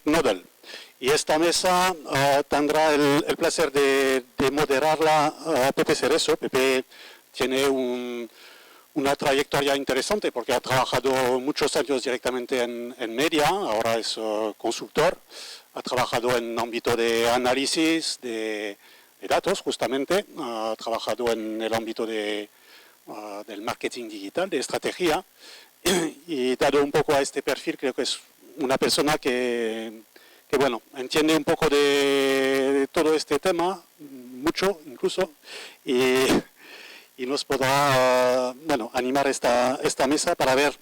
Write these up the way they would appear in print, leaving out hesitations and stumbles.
Nodal. Y esta mesa tendrá el placer de moderarla Pepe Cerezo. Pepe tiene una trayectoria interesante porque ha trabajado muchos años directamente en media, ahora es consultor, ha trabajado en ámbito de análisis de datos justamente, ha trabajado en el ámbito del marketing digital, de estrategia, y dado un poco a este perfil creo que es una persona que bueno, entiende un poco de todo este tema, mucho incluso, y nos podrá bueno, animar esta mesa para ver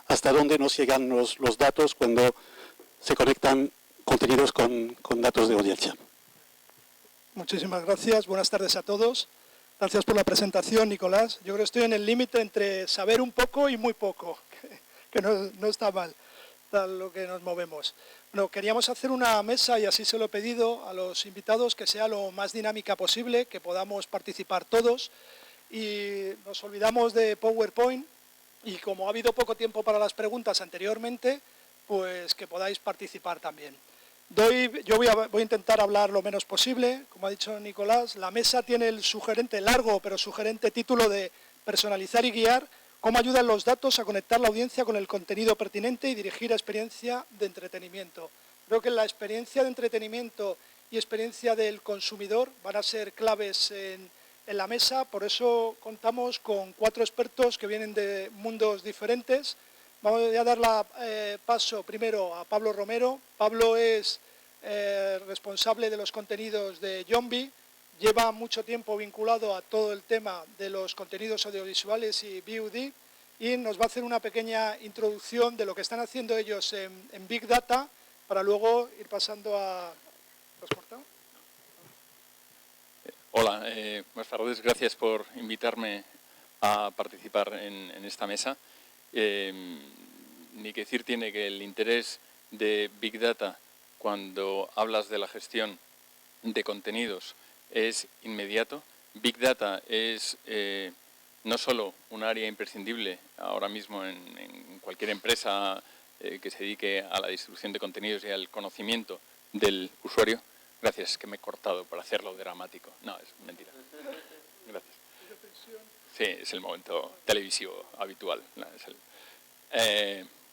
hasta dónde nos llegan los datos cuando se conectan contenidos con datos de audiencia. Muchísimas gracias, buenas tardes a todos. Gracias por la presentación, Nicolás. Yo creo que estoy en el límite entre saber un poco y muy poco, que no está mal, tal lo que nos movemos. Bueno, queríamos hacer una mesa, y así se lo he pedido a los invitados, que sea lo más dinámica posible, que podamos participar todos. Y nos olvidamos de PowerPoint, y como ha habido poco tiempo para las preguntas anteriormente, pues que podáis participar también. Yo voy a intentar hablar lo menos posible, como ha dicho Nicolás. La mesa tiene el sugerente, largo pero sugerente título de personalizar y guiar, cómo ayudan los datos a conectar la audiencia con el contenido pertinente y dirigir a experiencia de entretenimiento. Creo que la experiencia de entretenimiento y experiencia del consumidor van a ser claves en la mesa, por eso contamos con 4 expertos que vienen de mundos diferentes. Vamos a dar paso primero a Pablo Romero. Pablo es responsable de los contenidos de Yombi, lleva mucho tiempo vinculado a todo el tema de los contenidos audiovisuales y VOD, y nos va a hacer una pequeña introducción de lo que están haciendo ellos en Big Data, para luego ir pasando a... ¿Lo has cortado? Hola, buenas tardes. Gracias por invitarme a participar en esta mesa. Ni que decir tiene que el interés de Big Data cuando hablas de la gestión de contenidos es inmediato. Big Data es no solo un área imprescindible ahora mismo en cualquier empresa que se dedique a la distribución de contenidos y al conocimiento del usuario. Gracias, que me he cortado para hacerlo dramático. No, es mentira. Gracias. Sí, es el momento televisivo habitual. No, es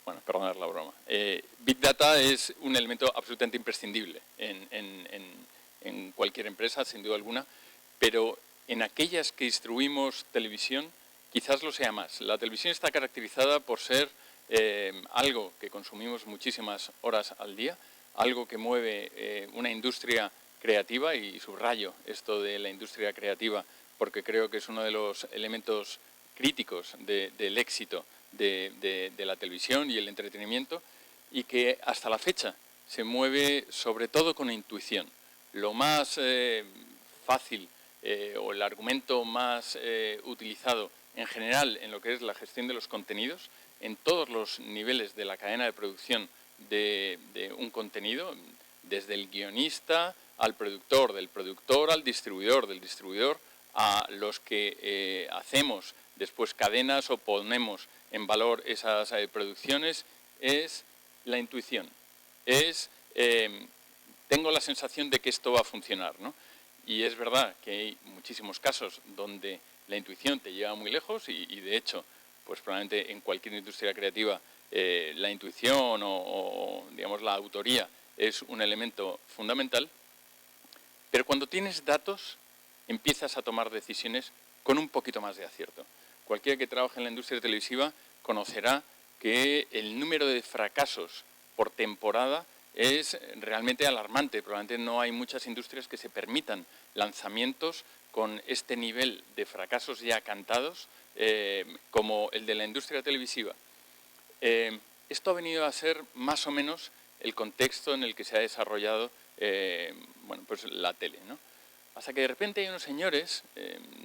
bueno, perdonad la broma. Big Data es un elemento absolutamente imprescindible en cualquier empresa, sin duda alguna, pero en aquellas que distribuimos televisión quizás lo sea más. La televisión está caracterizada por ser algo que consumimos muchísimas horas al día, algo que mueve una industria creativa, y subrayo esto de la industria creativa porque creo que es uno de los elementos críticos del éxito de la televisión y el entretenimiento, y que hasta la fecha se mueve sobre todo con intuición. Lo más fácil o el argumento más utilizado en general en lo que es la gestión de los contenidos en todos los niveles de la cadena de producción de un contenido, desde el guionista al productor, del productor al distribuidor, del distribuidor a los que hacemos después cadenas o ponemos en valor esas producciones, es la intuición. Tengo la sensación de que esto va a funcionar, ¿no? Y es verdad que hay muchísimos casos donde la intuición te lleva muy lejos y de hecho, pues probablemente en cualquier industria creativa la intuición o digamos la autoría es un elemento fundamental, pero cuando tienes datos empiezas a tomar decisiones con un poquito más de acierto. Cualquiera que trabaje en la industria televisiva conocerá que el número de fracasos por temporada es realmente alarmante. Probablemente no hay muchas industrias que se permitan lanzamientos con este nivel de fracasos ya cantados como el de la industria televisiva. Esto ha venido a ser más o menos el contexto en el que se ha desarrollado bueno, pues la tele, ¿no? Hasta que de repente hay unos señores,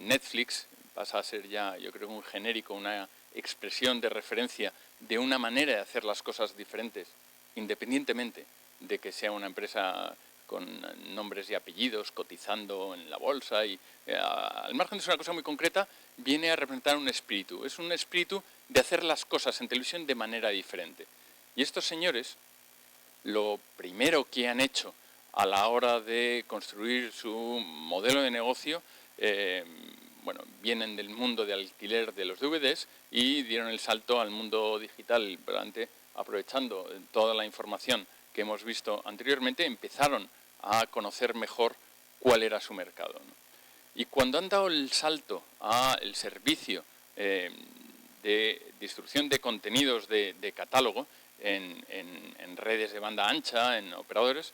Netflix pasa a ser ya, yo creo, un genérico, una expresión de referencia de una manera de hacer las cosas diferentes, independientemente de que sea una empresa con nombres y apellidos, cotizando en la bolsa y al margen de ser una cosa muy concreta, viene a representar un espíritu. Es un espíritu de hacer las cosas en televisión de manera diferente. Y estos señores lo primero que han hecho a la hora de construir su modelo de negocio, bueno, vienen del mundo de alquiler de los DVDs y dieron el salto al mundo digital. Aprovechando toda la información que hemos visto anteriormente, empezaron a conocer mejor cuál era su mercado, ¿no? Y cuando han dado el salto al servicio de distribución de contenidos de catálogo en redes de banda ancha, en operadores,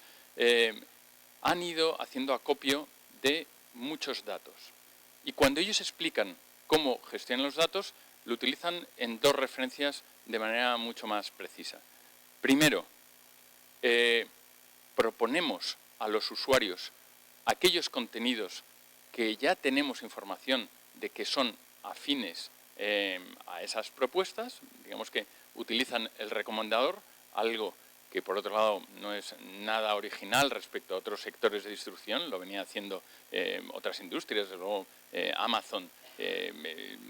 han ido haciendo acopio de muchos datos. Y cuando ellos explican cómo gestionan los datos, lo utilizan en dos referencias de manera mucho más precisa. Primero, proponemos a los usuarios aquellos contenidos que ya tenemos información de que son afines a esas propuestas, digamos que utilizan el recomendador, algo que por otro lado no es nada original respecto a otros sectores de distribución, lo venía haciendo otras industrias, desde luego Amazon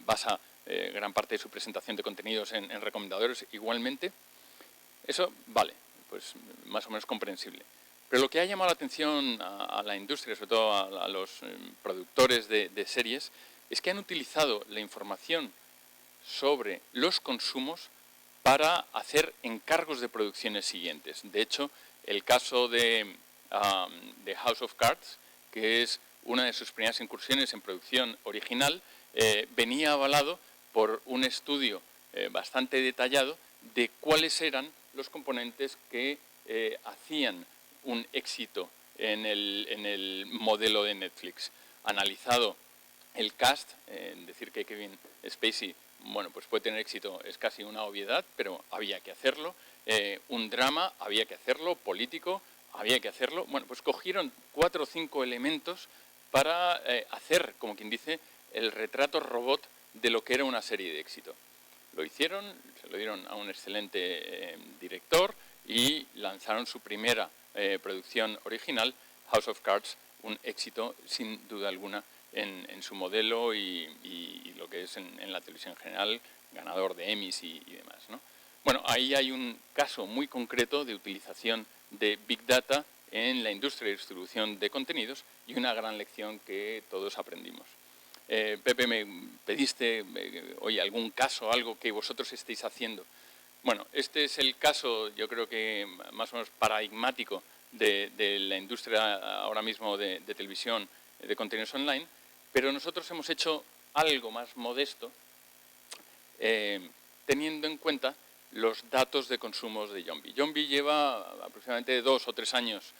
basa gran parte de su presentación de contenidos en recomendadores igualmente. Eso vale, pues más o menos comprensible. Pero lo que ha llamado la atención a la industria, sobre todo a los productores de series, es que han utilizado la información sobre los consumos para hacer encargos de producciones siguientes. De hecho, el caso de House of Cards, que es una de sus primeras incursiones en producción original, venía avalado por un estudio bastante detallado de cuáles eran los componentes que hacían un éxito en el modelo de Netflix. Analizado el cast, decir que Kevin Spacey, bueno, pues puede tener éxito, es casi una obviedad, pero había que hacerlo. Un drama, había que hacerlo. Político, había que hacerlo. Bueno, pues cogieron 4 o 5 elementos para hacer, como quien dice, el retrato robot de lo que era una serie de éxito. Lo hicieron, se lo dieron a un excelente director y lanzaron su primera producción original, House of Cards, un éxito sin duda alguna en su modelo y lo que es en la televisión en general, ganador de Emmys y demás, ¿no? Bueno, ahí hay un caso muy concreto de utilización de Big Data en la industria de distribución de contenidos y una gran lección que todos aprendimos. Pepe, me pediste, oye, algún caso, algo que vosotros estéis haciendo. Bueno, este es el caso, yo creo que más o menos paradigmático de la industria ahora mismo de televisión, de contenidos online, pero nosotros hemos hecho algo más modesto, teniendo en cuenta los datos de consumos de Yombi. Yombi lleva aproximadamente 2 o 3 años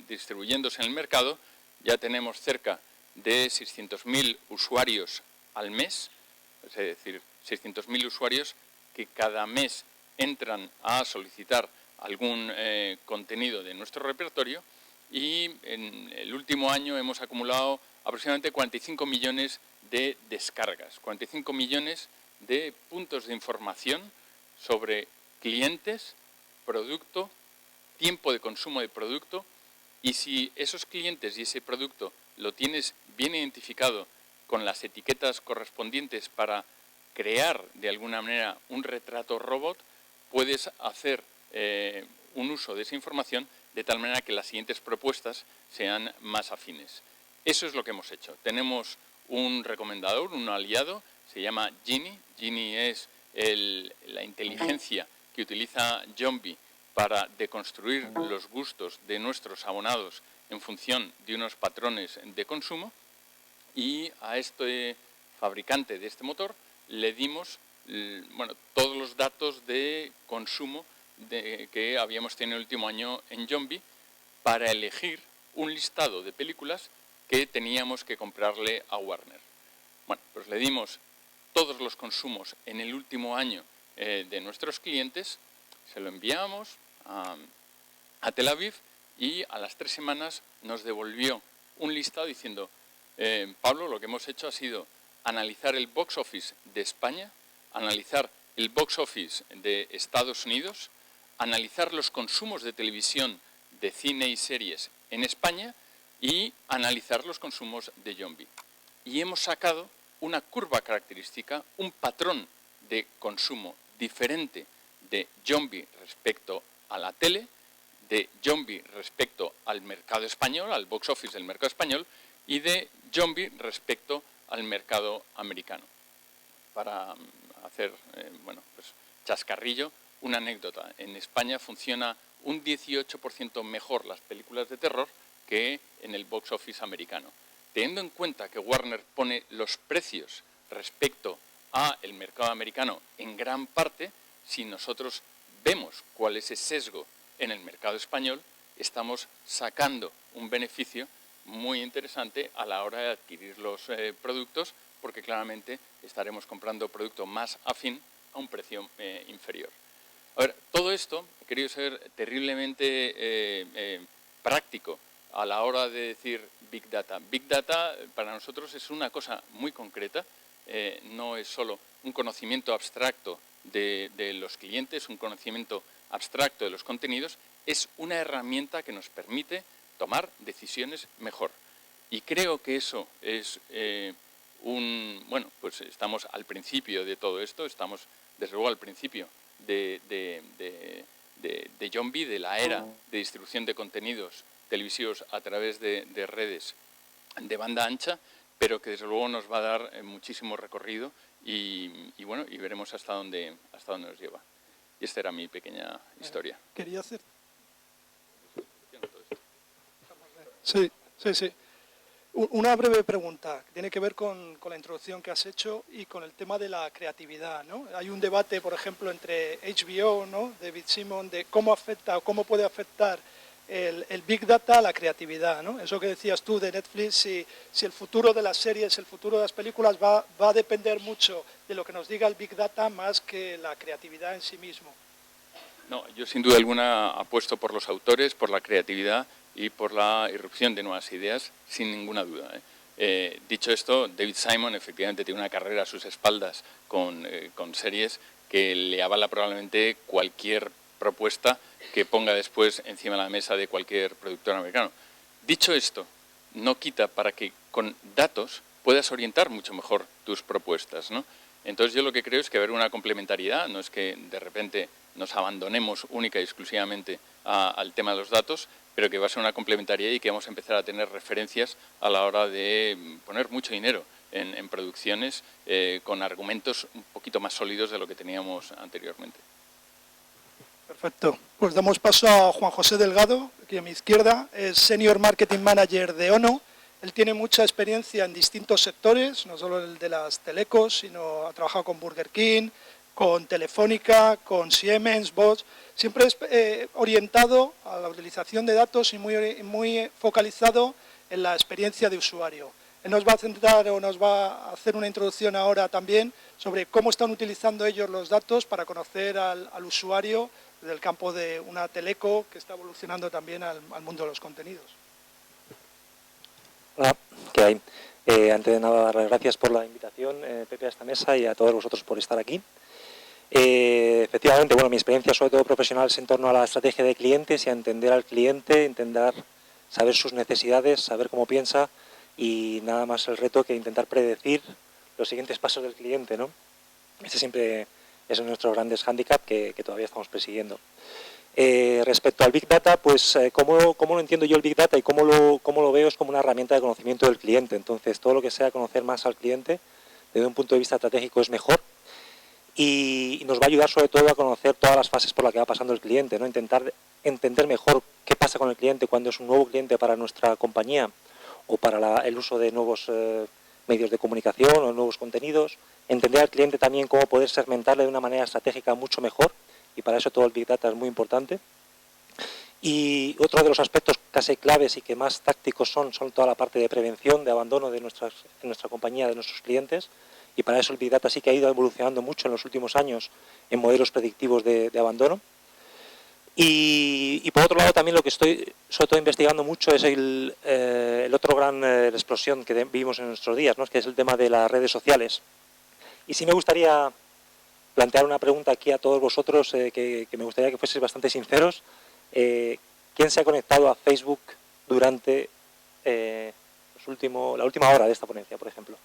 distribuyéndose en el mercado. Ya tenemos cerca de 600.000 usuarios al mes, es decir, 600.000 usuarios que cada mes entran a solicitar algún contenido de nuestro repertorio, y en el último año hemos acumulado aproximadamente 45 millones de descargas, 45 millones de puntos de información sobre clientes, producto, tiempo de consumo de producto, y si esos clientes y ese producto lo tienes bien identificado con las etiquetas correspondientes para crear de alguna manera un retrato robot, puedes hacer un uso de esa información de tal manera que las siguientes propuestas sean más afines. Eso es lo que hemos hecho. Tenemos un recomendador, un aliado, se llama Genie. Genie es la inteligencia que utiliza Yombi para deconstruir los gustos de nuestros abonados en función de unos patrones de consumo, y a este fabricante de este motor le dimos todos los datos de consumo que habíamos tenido el último año en Yombi para elegir un listado de películas que teníamos que comprarle a Warner. Bueno, pues le dimos todos los consumos en el último año de nuestros clientes, se lo enviamos a Tel Aviv y a las 3 semanas nos devolvió un listado diciendo: Pablo, lo que hemos hecho ha sido analizar el box office de España, analizar el box office de Estados Unidos, analizar los consumos de televisión, de cine y series en España y analizar los consumos de Yombi. Y hemos sacado una curva característica, un patrón de consumo diferente de Yombi respecto a la tele, de Yombi respecto al mercado español, al box office del mercado español, y de Yombi respecto al mercado americano. Para hacer, bueno, pues chascarrillo, una anécdota. En España funciona un 18% mejor las películas de terror que en el box office americano. Teniendo en cuenta que Warner pone los precios respecto al mercado americano en gran parte, si nosotros vemos cuál es ese sesgo en el mercado español, estamos sacando un beneficio muy interesante a la hora de adquirir los productos, porque claramente estaremos comprando producto más afín a un precio inferior. A ver, todo esto, he querido ser terriblemente práctico a la hora de decir Big Data. Big Data para nosotros es una cosa muy concreta, no es solo un conocimiento abstracto de los clientes, un conocimiento abstracto de los contenidos, es una herramienta que nos permite tomar decisiones mejor. Y creo que eso es bueno, pues estamos al principio de todo esto, estamos desde luego al principio de Yombi, de la era de distribución de contenidos televisivos a través de redes de banda ancha, pero que desde luego nos va a dar muchísimo recorrido y bueno, y veremos hasta dónde nos lleva. Y esta era mi pequeña historia. Quería hacer... Sí. Una breve pregunta, que tiene que ver con la introducción que has hecho y con el tema de la creatividad, ¿no? Hay un debate, por ejemplo, entre HBO, ¿no?, David Simon, de cómo afecta o cómo puede afectar el Big Data a la creatividad, ¿no? Eso que decías tú de Netflix, si el futuro de las series, el futuro de las películas va a depender mucho de lo que nos diga el Big Data más que la creatividad en sí mismo. No, yo sin duda alguna apuesto por los autores, por la creatividad y por la irrupción de nuevas ideas, sin ninguna duda. Dicho esto, David Simon efectivamente tiene una carrera a sus espaldas con series que le avala probablemente cualquier propuesta que ponga después encima de la mesa de cualquier productor americano. Dicho esto, no quita para que con datos puedas orientar mucho mejor tus propuestas, ¿no? Entonces yo lo que creo es que va a haber una complementariedad, no es que de repente nos abandonemos única y exclusivamente al tema de los datos, pero que va a ser una complementariedad y que vamos a empezar a tener referencias a la hora de poner mucho dinero en producciones con argumentos un poquito más sólidos de lo que teníamos anteriormente. Perfecto. Pues damos paso a Juan José Delgado, aquí a mi izquierda, es Senior Marketing Manager de ONO. Él tiene mucha experiencia en distintos sectores, no solo el de las telecos, sino ha trabajado con Burger King, con Telefónica, con Siemens, Bosch. Siempre es orientado a la utilización de datos y muy focalizado en la experiencia de usuario. Él nos va a centrar o nos va a hacer una introducción ahora también sobre cómo están utilizando ellos los datos para conocer al usuario desde el campo de una teleco que está evolucionando también al mundo de los contenidos. Hola, ¿qué hay? Antes de nada, dar las gracias por la invitación, Pepe, a esta mesa y a todos vosotros por estar aquí. Efectivamente, bueno, mi experiencia sobre todo profesional es en torno a la estrategia de clientes y a entender al cliente, intentar saber sus necesidades, saber cómo piensa y nada más el reto que intentar predecir los siguientes pasos del cliente, ¿no? Este siempre es uno de nuestros grandes hándicaps que todavía estamos persiguiendo. Respecto al Big Data, pues ¿cómo lo entiendo yo el Big Data y cómo lo veo? Es como una herramienta de conocimiento del cliente. Entonces, todo lo que sea conocer más al cliente desde un punto de vista estratégico es mejor y nos va a ayudar sobre todo a conocer todas las fases por las que va pasando el cliente, ¿no? Intentar entender mejor qué pasa con el cliente cuando es un nuevo cliente para nuestra compañía o para el uso de nuevos medios de comunicación o nuevos contenidos. Entender al cliente también cómo poder segmentarle de una manera estratégica mucho mejor. Y para eso todo el Big Data es muy importante. Y otro de los aspectos casi claves y que más tácticos son toda la parte de prevención, de abandono de nuestra compañía, de nuestros clientes. Y para eso el Big Data sí que ha ido evolucionando mucho en los últimos años en modelos predictivos de abandono. Y por otro lado también lo que estoy sobre todo investigando mucho es el otro gran explosión que vivimos en nuestros días, ¿no? Que es el tema de las redes sociales. Y sí me gustaría plantear una pregunta aquí a todos vosotros que me gustaría que fueseis bastante sinceros. ¿Quién se ha conectado a Facebook durante la última hora de esta ponencia, por ejemplo?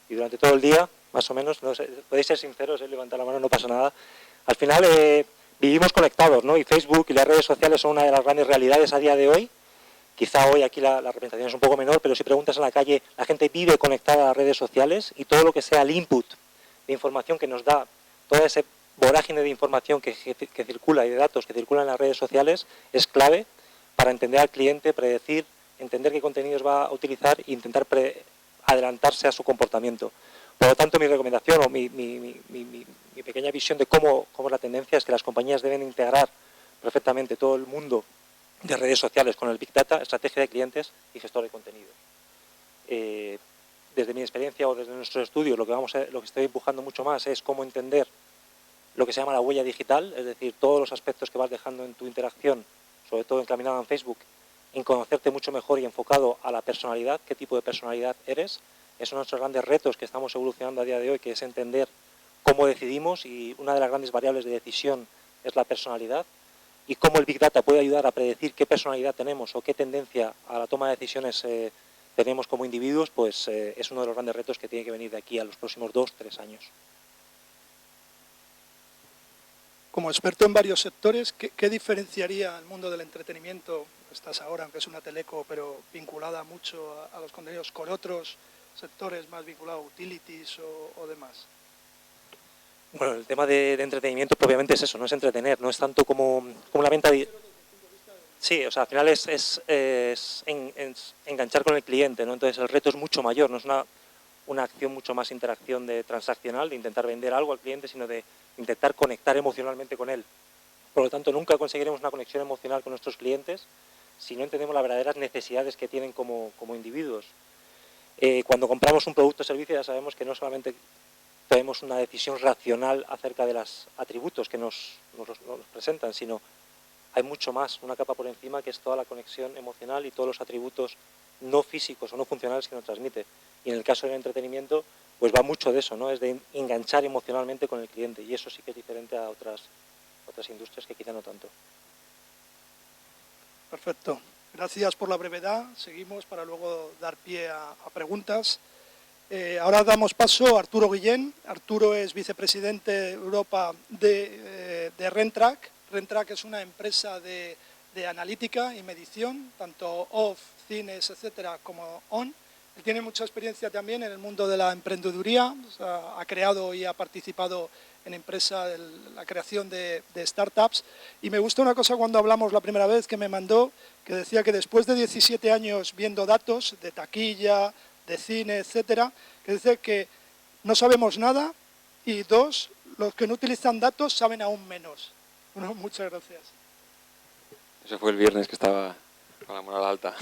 Y durante todo el día, más o menos, no sé, podéis ser sinceros, levantar la mano, no pasa nada. Al final, vivimos conectados, ¿no? Y Facebook y las redes sociales son una de las grandes realidades a día de hoy. Quizá hoy aquí la representación es un poco menor, pero si preguntas en la calle, la gente vive conectada a las redes sociales y todo lo que sea el input de información que nos da, toda esa vorágine de información que circula y de datos que circulan en las redes sociales es clave para entender al cliente, predecir, entender qué contenidos va a utilizar e intentar adelantarse a su comportamiento. Por lo tanto, mi recomendación o mi pequeña visión de cómo es la tendencia es que las compañías deben integrar perfectamente todo el mundo de redes sociales con el Big Data, estrategia de clientes y gestor de contenidos. Desde mi experiencia o desde nuestros estudios, lo que estoy empujando mucho más es cómo entender lo que se llama la huella digital, es decir, todos los aspectos que vas dejando en tu interacción, sobre todo encaminado en Facebook, en conocerte mucho mejor y enfocado a la personalidad, qué tipo de personalidad eres. Esos son nuestros grandes retos que estamos evolucionando a día de hoy, que es entender cómo decidimos, y una de las grandes variables de decisión es la personalidad, y cómo el Big Data puede ayudar a predecir qué personalidad tenemos o qué tendencia a la toma de decisiones tenemos como individuos, pues es uno de los grandes retos que tiene que venir de aquí a los próximos 2-3 años. Como experto en varios sectores, ¿qué diferenciaría el mundo del entretenimiento? Estás ahora, aunque es una teleco, pero vinculada mucho a los contenidos, con otros sectores más vinculados a utilities o demás. Bueno, el tema de entretenimiento propiamente es eso, no es entretener, no es tanto como la venta de... Sí, o sea, al final es enganchar con el cliente, ¿no? Entonces el reto es mucho mayor, no es una acción mucho más interacción de transaccional, de intentar vender algo al cliente, sino de intentar conectar emocionalmente con él. Por lo tanto, nunca conseguiremos una conexión emocional con nuestros clientes si no entendemos las verdaderas necesidades que tienen como individuos. Cuando compramos un producto o servicio ya sabemos que no solamente tenemos una decisión racional acerca de los atributos que nos presentan, sino hay mucho más, una capa por encima, que es toda la conexión emocional y todos los atributos no físicos o no funcionales que nos transmite. Y en el caso del entretenimiento, pues va mucho de eso, ¿no? Es de enganchar emocionalmente con el cliente, y eso sí que es diferente a otras industrias que quizá no tanto. Perfecto. Gracias por la brevedad. Seguimos para luego dar pie a preguntas. Ahora damos paso a Arturo Guillén. Arturo es vicepresidente de Europa de Rentrack. Rentrack es una empresa de analítica y medición, tanto off, cines, etcétera, como on. Él tiene mucha experiencia también en el mundo de la emprendeduría. O sea, ha creado y ha participado en empresa la creación de startups. Y me gustó una cosa cuando hablamos la primera vez que me mandó, que decía que después de 17 años viendo datos de taquilla, de cine, etcétera, que dice que no sabemos nada, y dos, los que no utilizan datos saben aún menos. Bueno, muchas gracias. Eso fue el viernes, que estaba con la moral alta.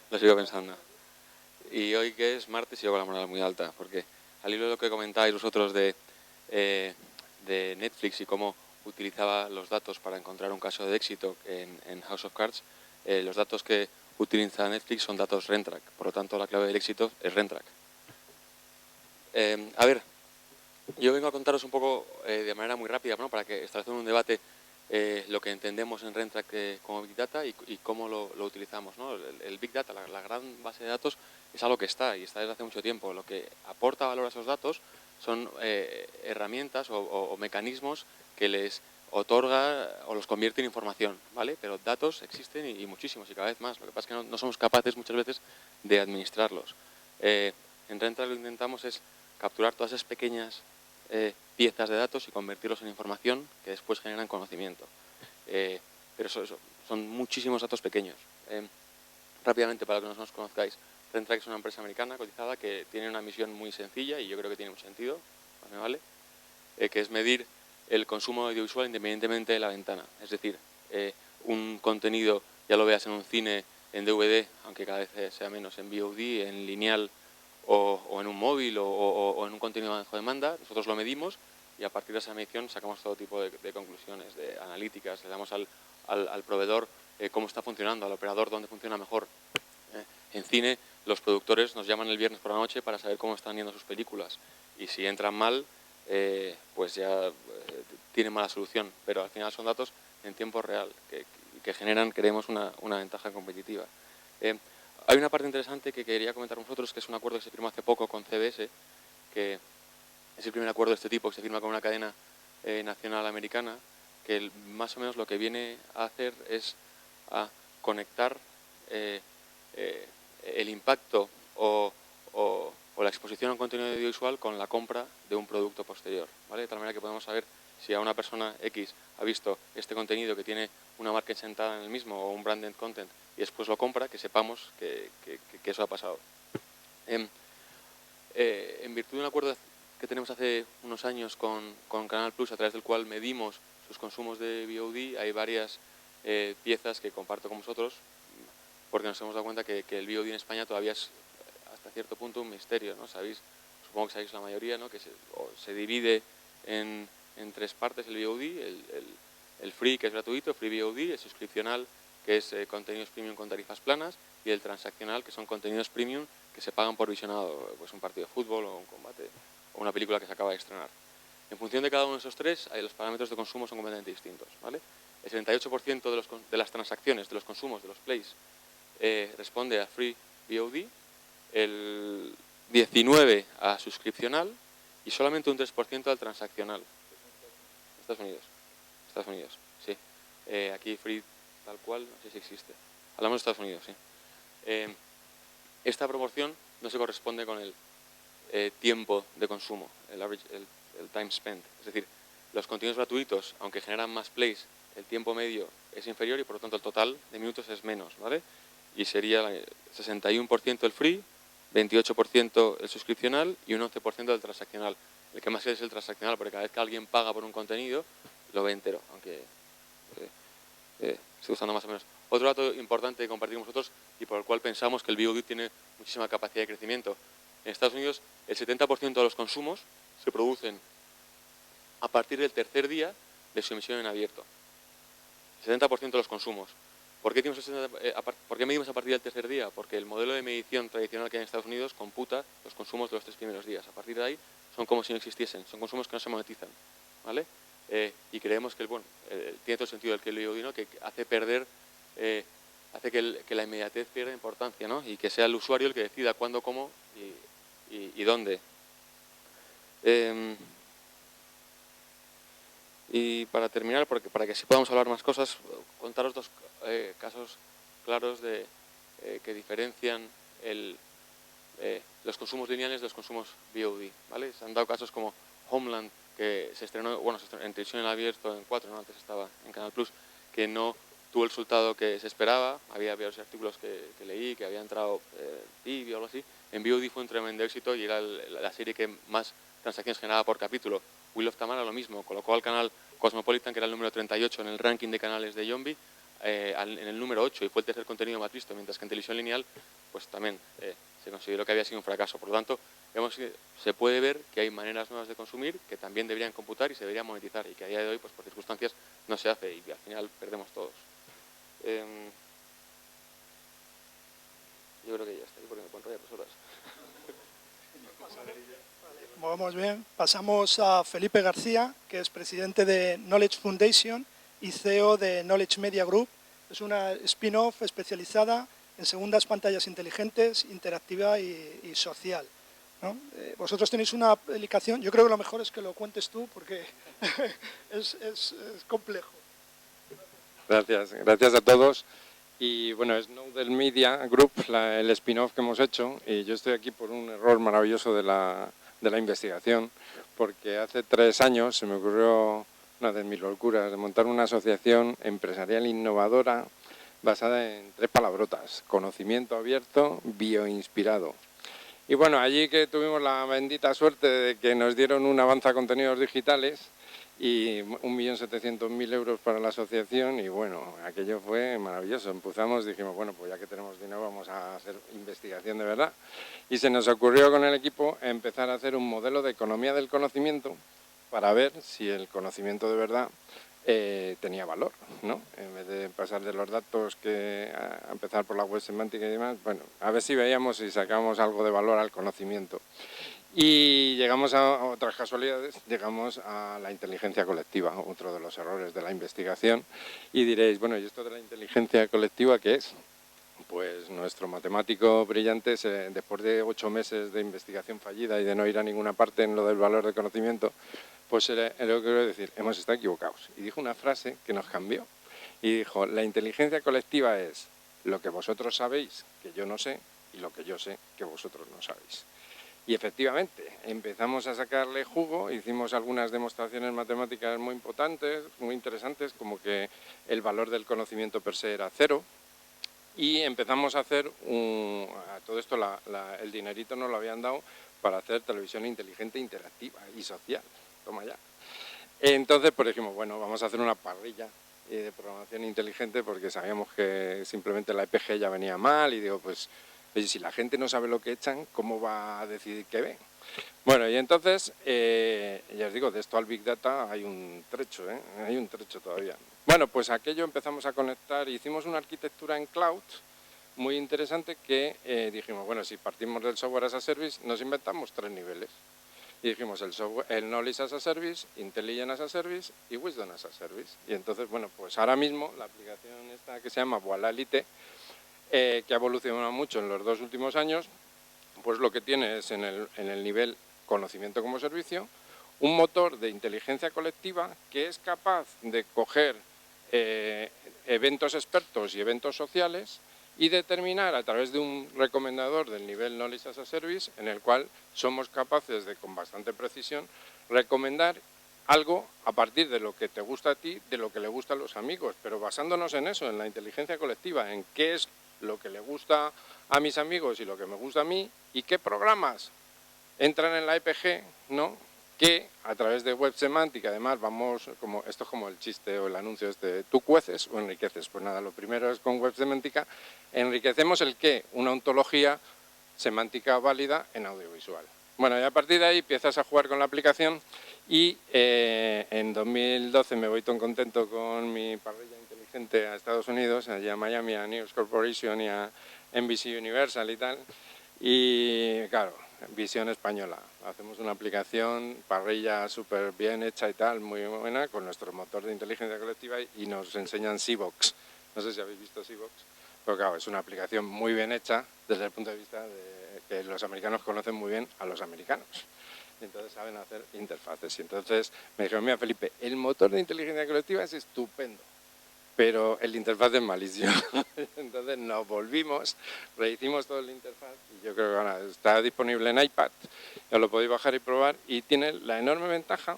Lo sigo pensando. Y hoy, que es martes, sigo con la moral muy alta, porque al hilo de lo que comentáis vosotros de Netflix y cómo utilizaba los datos para encontrar un caso de éxito en House of Cards, los datos que utiliza Netflix son datos Rentrack, por lo tanto la clave del éxito es Rentrack. A ver, yo vengo a contaros un poco de manera muy rápida, ¿no? Para que establecer un debate lo que entendemos en Rentrack como Big Data y cómo lo utilizamos, ¿no? El Big Data, la gran base de datos, es algo que está y está desde hace mucho tiempo. Lo que aporta valor a esos datos son herramientas o mecanismos que les otorga o los convierte en información, ¿vale? Pero datos existen y muchísimos, y cada vez más. Lo que pasa es que no somos capaces muchas veces de administrarlos. En Rentrack lo que intentamos es capturar todas esas pequeñas piezas de datos y convertirlos en información que después generan conocimiento. Pero son muchísimos datos pequeños. Rápidamente, para que no nos conozcáis, Rentrack es una empresa americana cotizada que tiene una misión muy sencilla, y yo creo que tiene mucho sentido, más me vale, que es medir el consumo audiovisual independientemente de la ventana. Es decir, un contenido, ya lo veas en un cine, en DVD, aunque cada vez sea menos, en VOD, en lineal o en un móvil o en un contenido bajo demanda, nosotros lo medimos y a partir de esa medición sacamos todo tipo de conclusiones, de analíticas, le damos al proveedor cómo está funcionando, al operador dónde funciona mejor. En cine, los productores nos llaman el viernes por la noche para saber cómo están yendo sus películas, y si entran mal, pues ya tienen mala solución, pero al final son datos en tiempo real que generan, creemos, una ventaja competitiva. Hay una parte interesante que quería comentar con vosotros, que es un acuerdo que se firmó hace poco con CBS, que es el primer acuerdo de este tipo que se firma con una cadena nacional americana, que más o menos lo que viene a hacer es a conectar el impacto o la exposición a un contenido audiovisual con la compra de un producto posterior, ¿vale? De tal manera que podemos saber si a una persona X ha visto este contenido que tiene una marca sentada en el mismo o un branded content y después lo compra, que sepamos que eso ha pasado. En virtud de un acuerdo que tenemos hace unos años con Canal Plus, a través del cual medimos sus consumos de VOD, hay varias piezas que comparto con vosotros, porque nos hemos dado cuenta que el VOD en España todavía es hasta cierto punto un misterio, ¿no? Supongo que sabéis la mayoría, ¿no? Que se divide en tres partes el VOD, el free, que es gratuito, free VOD, el suscripcional, que es contenidos premium con tarifas planas, y el transaccional, que son contenidos premium que se pagan por visionado, pues un partido de fútbol o un combate o una película que se acaba de estrenar. En función de cada uno de esos tres, los parámetros de consumo son completamente distintos, ¿vale? El 78% de las transacciones, de los consumos, de los plays, responde a free VOD, el 19% a suscripcional y solamente un 3% al transaccional. Estados Unidos, sí. Aquí free tal cual, no sé si existe. Hablamos de Estados Unidos, sí. Esta proporción no se corresponde con el tiempo de consumo, el time spent. Es decir, los contenidos gratuitos, aunque generan más plays, el tiempo medio es inferior y por lo tanto el total de minutos es menos, ¿vale? Y sería 61% el free, 28% el suscripcional y un 11% el transaccional. El que más es el transaccional, porque cada vez que alguien paga por un contenido, lo ve entero, aunque estoy usando más o menos. Otro dato importante que compartir con vosotros y por el cual pensamos que el VOD tiene muchísima capacidad de crecimiento. En Estados Unidos, el 70% de los consumos se producen a partir del tercer día de su emisión en abierto. El 70% de los consumos. ¿Por qué medimos a partir del tercer día? Porque el modelo de medición tradicional que hay en Estados Unidos computa los consumos de los 3 primeros días. A partir de ahí son como si no existiesen, son consumos que no se monetizan, ¿vale? Y creemos que tiene todo el sentido el que el VOD, ¿no? Que hace perder, hace que la inmediatez pierda importancia, ¿no? Y que sea el usuario el que decida cuándo, cómo y dónde. Y para terminar, para que así podamos hablar más cosas, contaros dos casos claros que diferencian los consumos lineales de los consumos VOD, ¿vale? Se han dado casos como Homeland, que se estrenó en televisión en abierto en 4, ¿no? Antes estaba en Canal Plus, que no tuvo el resultado que se esperaba. Había varios artículos que leí, que había entrado tibio o algo así. En VOD fue un tremendo éxito y era la serie que más transacciones generaba por capítulo. Wheel of Tamara lo mismo, colocó al canal Cosmopolitan, que era el número 38 en el ranking de canales de Yombi, en el número 8 y fue el tercer contenido más visto, mientras que en televisión lineal pues también se consideró que había sido un fracaso. Por lo tanto, vemos que se puede ver que hay maneras nuevas de consumir que también deberían computar y se deberían monetizar y que a día de hoy, pues por circunstancias, no se hace y al final perdemos todos. Yo creo que ya está ahí porque me puedo enrollar 2 horas. Vamos bien. Pasamos a Felipe García, que es presidente de Knowledge Foundation y CEO de Knowledge Media Group. Es una spin-off especializada en segundas pantallas inteligentes, interactiva y social, ¿no? Vosotros tenéis una aplicación, yo creo que lo mejor es que lo cuentes tú porque es complejo. Gracias a todos. Y bueno, es Knowledge Media Group, el spin-off que hemos hecho, y yo estoy aquí por un error maravilloso de la investigación, porque hace 3 años se me ocurrió una de mis locuras de montar una asociación empresarial innovadora basada en 3 palabrotas: conocimiento abierto, bioinspirado. Y bueno, allí que tuvimos la bendita suerte de que nos dieron un avance a contenidos digitales y 1.700.000 euros para la asociación, y bueno, aquello fue maravilloso. Empezamos, dijimos, bueno, pues ya que tenemos dinero vamos a hacer investigación de verdad, y se nos ocurrió con el equipo empezar a hacer un modelo de economía del conocimiento para ver si el conocimiento de verdad tenía valor, ¿no? En vez de pasar de los datos a empezar por la web semántica y demás, bueno, a ver si veíamos si sacábamos algo de valor al conocimiento. Y llegamos a otras casualidades, llegamos a la inteligencia colectiva, otro de los errores de la investigación. Y diréis, bueno, ¿y esto de la inteligencia colectiva qué es? Pues nuestro matemático brillante, después de 8 meses de investigación fallida y de no ir a ninguna parte en lo del valor del conocimiento, Pues lo que quiero decir, hemos estado equivocados. Y dijo una frase que nos cambió. Y dijo, la inteligencia colectiva es lo que vosotros sabéis, que yo no sé, y lo que yo sé, que vosotros no sabéis. Y efectivamente, empezamos a sacarle jugo, hicimos algunas demostraciones matemáticas muy importantes, muy interesantes, como que el valor del conocimiento per se era 0, y empezamos a hacer, a todo esto el dinerito nos lo habían dado para hacer televisión inteligente, interactiva y social. Toma ya. Entonces, pues dijimos, bueno, vamos a hacer una parrilla de programación inteligente porque sabíamos que simplemente la EPG ya venía mal y digo, pues, oye, si la gente no sabe lo que echan, ¿cómo va a decidir qué ven? Bueno, y entonces, ya os digo, de esto al Big Data hay un trecho, hay un trecho todavía. Bueno, pues aquello empezamos a conectar, hicimos una arquitectura en cloud muy interesante que dijimos, bueno, si partimos del software as a service, nos inventamos 3 niveles. Y dijimos el Knowledge as a Service, Intelligence as a Service y Wisdom as a Service. Y entonces, bueno, pues ahora mismo la aplicación esta que se llama Voila Elite, que ha evolucionado mucho en los 2 últimos años, pues lo que tiene es en el nivel conocimiento como servicio, un motor de inteligencia colectiva que es capaz de coger eventos expertos y eventos sociales y determinar a través de un recomendador del nivel Knowledge as a Service, en el cual somos capaces de, con bastante precisión, recomendar algo a partir de lo que te gusta a ti, de lo que le gusta a los amigos, pero basándonos en eso, en la inteligencia colectiva, en qué es lo que le gusta a mis amigos y lo que me gusta a mí, y qué programas entran en la EPG, ¿no?, que a través de web semántica, además, esto es como el chiste o el anuncio ¿tú cueces o enriqueces? Pues nada, lo primero es con web semántica, enriquecemos el qué, una ontología semántica válida en audiovisual. Bueno, y a partir de ahí empiezas a jugar con la aplicación y en 2012 me voy tan contento con mi parrilla inteligente a Estados Unidos, allí a Miami, a News Corporation y a NBC Universal y tal, y claro, visión española. Hacemos una aplicación, parrilla súper bien hecha y tal, muy buena, con nuestro motor de inteligencia colectiva y nos enseñan Seabox. No sé si habéis visto Seabox, pero claro, es una aplicación muy bien hecha desde el punto de vista de que los americanos conocen muy bien a los americanos. Y entonces saben hacer interfaces. Y entonces me dijeron, mira Felipe, el motor de inteligencia colectiva es estupendo, pero el interfaz es malísimo. Entonces nos volvimos, rehicimos todo el interfaz y yo creo que ahora está disponible en iPad, ya lo podéis bajar y probar, y tiene la enorme ventaja